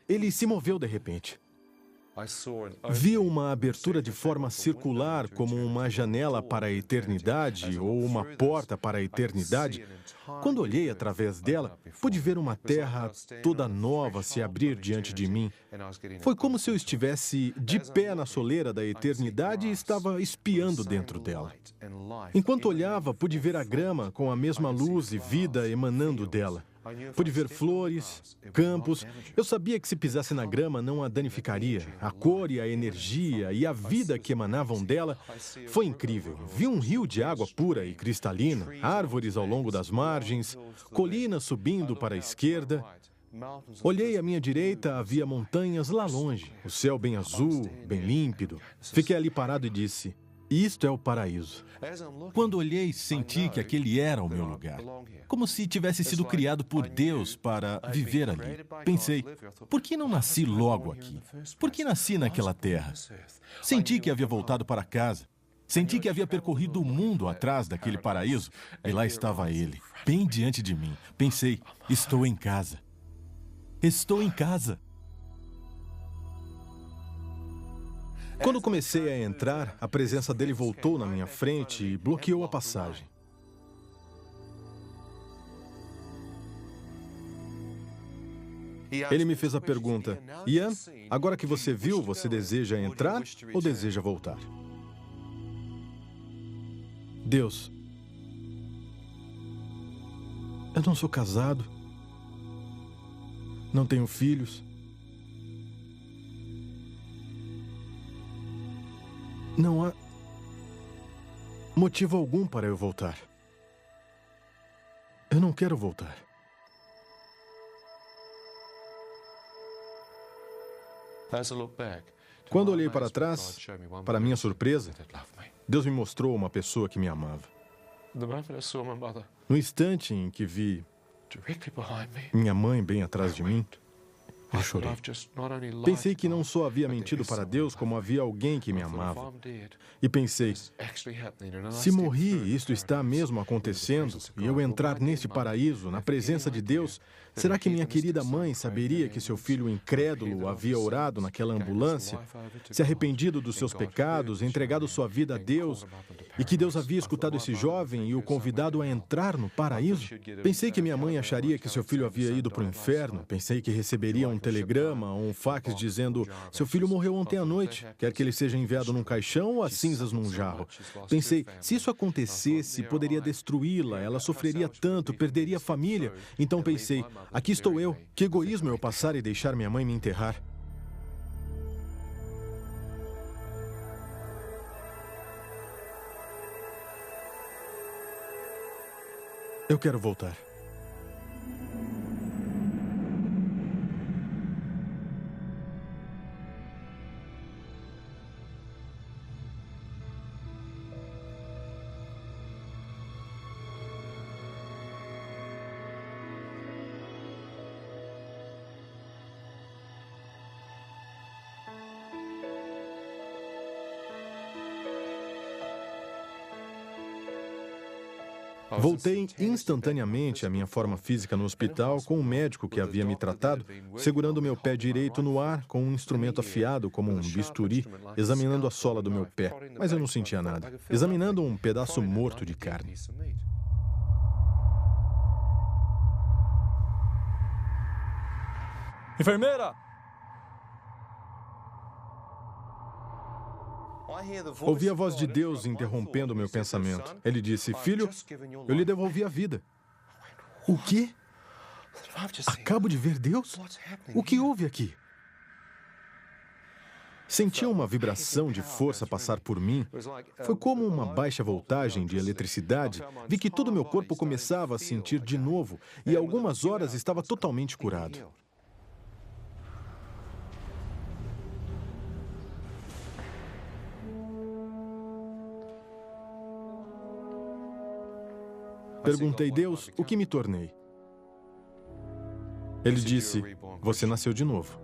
ele se moveu de repente. Vi uma abertura de forma circular, como uma janela para a eternidade ou uma porta para a eternidade. Quando olhei através dela, pude ver uma terra toda nova se abrir diante de mim. Foi como se eu estivesse de pé na soleira da eternidade e estava espiando dentro dela. Enquanto olhava, pude ver a grama com a mesma luz e vida emanando dela. Pude ver flores, campos. Eu sabia que se pisasse na grama não a danificaria. A cor e a energia e a vida que emanavam dela foi incrível. Vi um rio de água pura e cristalina, árvores ao longo das margens, colinas subindo para a esquerda. Olhei à minha direita, havia montanhas lá longe, o céu bem azul, bem límpido. Fiquei ali parado e disse, Isto é o paraíso. Quando olhei, senti que aquele era o meu lugar. Como se tivesse sido criado por Deus para viver ali. Pensei, por que não nasci logo aqui? Por que nasci naquela terra? Senti que havia voltado para casa. Senti que havia percorrido o mundo atrás daquele paraíso. E lá estava ele, bem diante de mim. Pensei, estou em casa. Estou em casa. Quando comecei a entrar, a presença dele voltou na minha frente e bloqueou a passagem. Ele me fez a pergunta, Ian, agora que você viu, você deseja entrar ou deseja voltar? Deus, eu não sou casado, não tenho filhos. Não há motivo algum para eu voltar. Eu não quero voltar. Quando olhei para trás, para minha surpresa, Deus me mostrou uma pessoa que me amava. No instante em que vi minha mãe bem atrás de mim, eu chorei. Pensei que não só havia mentido para Deus, como havia alguém que me amava. E pensei, se morri, isto está mesmo acontecendo, e eu entrar neste paraíso, na presença de Deus, será que minha querida mãe saberia que seu filho incrédulo havia orado naquela ambulância, se arrependido dos seus pecados, entregado sua vida a Deus, e que Deus havia escutado esse jovem e o convidado a entrar no paraíso? Pensei que minha mãe acharia que seu filho havia ido para o inferno. Pensei que receberia um telegrama ou um fax dizendo, seu filho morreu ontem à noite, quer que ele seja enviado num caixão ou as cinzas num jarro. Pensei, se isso acontecesse, poderia destruí-la, ela sofreria tanto, perderia a família. Então pensei, aqui estou eu, que egoísmo eu passar e deixar minha mãe me enterrar. Eu quero voltar. Voltei instantaneamente à minha forma física no hospital com o médico que havia me tratado, segurando meu pé direito no ar com um instrumento afiado como um bisturi, examinando a sola do meu pé, mas eu não sentia nada, examinando um pedaço morto de carne. Enfermeira! Ouvi a voz de Deus interrompendo meu pensamento. Ele disse, filho, eu lhe devolvi a vida. O quê? Acabo de ver Deus? O que houve aqui? Senti uma vibração de força passar por mim. Foi como uma baixa voltagem de eletricidade. Vi que todo meu corpo começava a sentir de novo e algumas horas estava totalmente curado. Perguntei, Deus, o que me tornei? Ele disse, você nasceu de novo.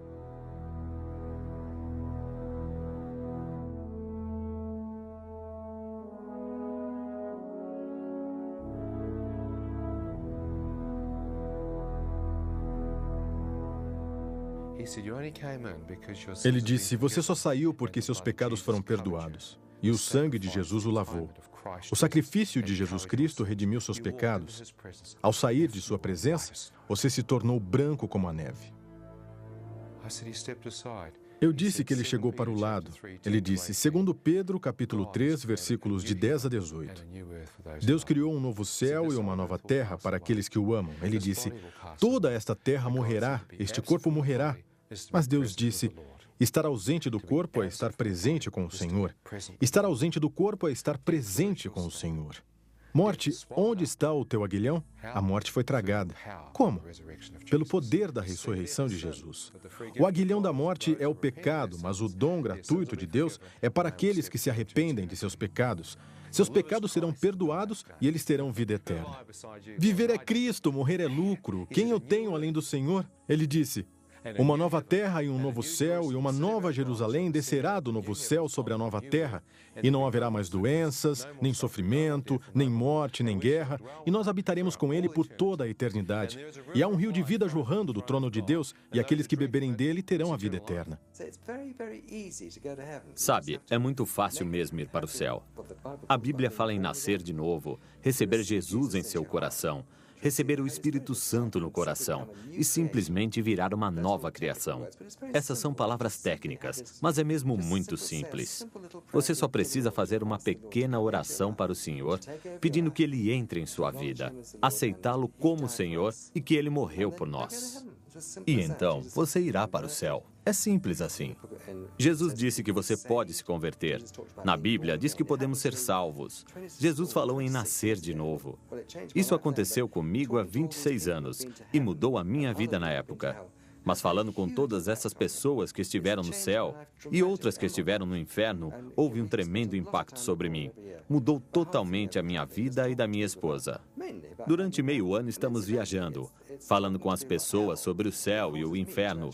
Ele disse, você só saiu porque seus pecados foram perdoados, e o sangue de Jesus o lavou. O sacrifício de Jesus Cristo redimiu seus pecados. Ao sair de sua presença, você se tornou branco como a neve. Eu disse que ele chegou para o lado. Ele disse, segundo Pedro, capítulo 3, versículos de 10 a 18. Deus criou um novo céu e uma nova terra para aqueles que o amam. Ele disse, toda esta terra morrerá, este corpo morrerá. Mas Deus disse, estar ausente do corpo é estar presente com o Senhor. Estar ausente do corpo é estar presente com o Senhor. Morte, onde está o teu aguilhão? A morte foi tragada. Como? Pelo poder da ressurreição de Jesus. O aguilhão da morte é o pecado, mas o dom gratuito de Deus é para aqueles que se arrependem de seus pecados. Seus pecados serão perdoados e eles terão vida eterna. Viver é Cristo, morrer é lucro. Quem eu tenho além do Senhor? Ele disse: uma nova terra e um novo céu, e uma nova Jerusalém descerá do novo céu sobre a nova terra, e não haverá mais doenças, nem sofrimento, nem morte, nem guerra, e nós habitaremos com ele por toda a eternidade. E há um rio de vida jorrando do trono de Deus, e aqueles que beberem dele terão a vida eterna. Sabe, é muito fácil mesmo ir para o céu. A Bíblia fala em nascer de novo, receber Jesus em seu coração, receber o Espírito Santo no coração e simplesmente virar uma nova criação. Essas são palavras técnicas, mas é mesmo muito simples. Você só precisa fazer uma pequena oração para o Senhor, pedindo que Ele entre em sua vida, aceitá-lo como Senhor e que Ele morreu por nós. E então, você irá para o céu. É simples assim. Jesus disse que você pode se converter. Na Bíblia, diz que podemos ser salvos. Jesus falou em nascer de novo. Isso aconteceu comigo há 26 anos e mudou a minha vida na época. Mas falando com todas essas pessoas que estiveram no céu e outras que estiveram no inferno, houve um tremendo impacto sobre mim. Mudou totalmente a minha vida e da minha esposa. Durante meio ano estamos viajando, falando com as pessoas sobre o céu e o inferno.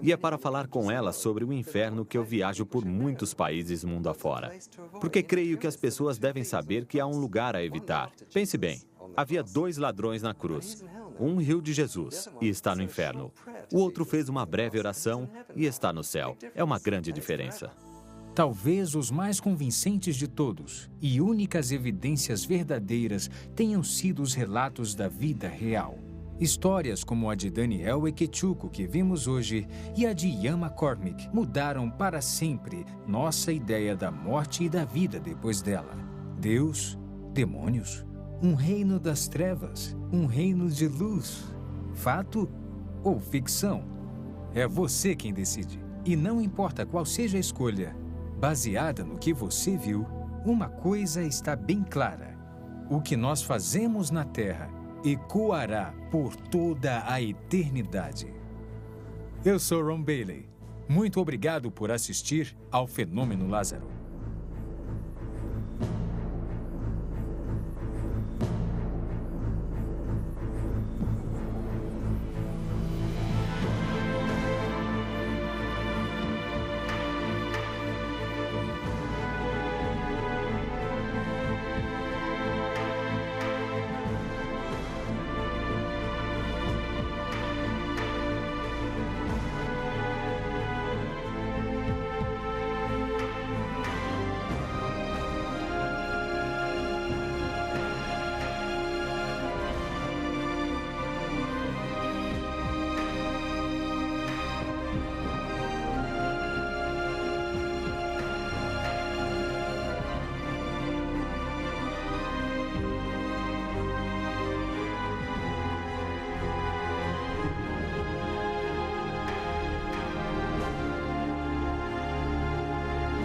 E é para falar com elas sobre o inferno que eu viajo por muitos países mundo afora. Porque creio que as pessoas devem saber que há um lugar a evitar. Pense bem, havia 2 ladrões na cruz. Um riu de Jesus e está no inferno. O outro fez uma breve oração e está no céu. É uma grande diferença. Talvez os mais convincentes de todos e únicas evidências verdadeiras tenham sido os relatos da vida real. Histórias como a de Daniel Ekechuko, que vimos hoje, e a de Ian McCormick mudaram para sempre nossa ideia da morte e da vida depois dela. Deus, demônios, um reino das trevas, um reino de luz. Fato ou ficção? É você quem decide. E não importa qual seja a escolha, baseada no que você viu, uma coisa está bem clara: o que nós fazemos na Terra ecoará por toda a eternidade. Eu sou Ron Bailey. Muito obrigado por assistir ao Fenômeno Lázaro.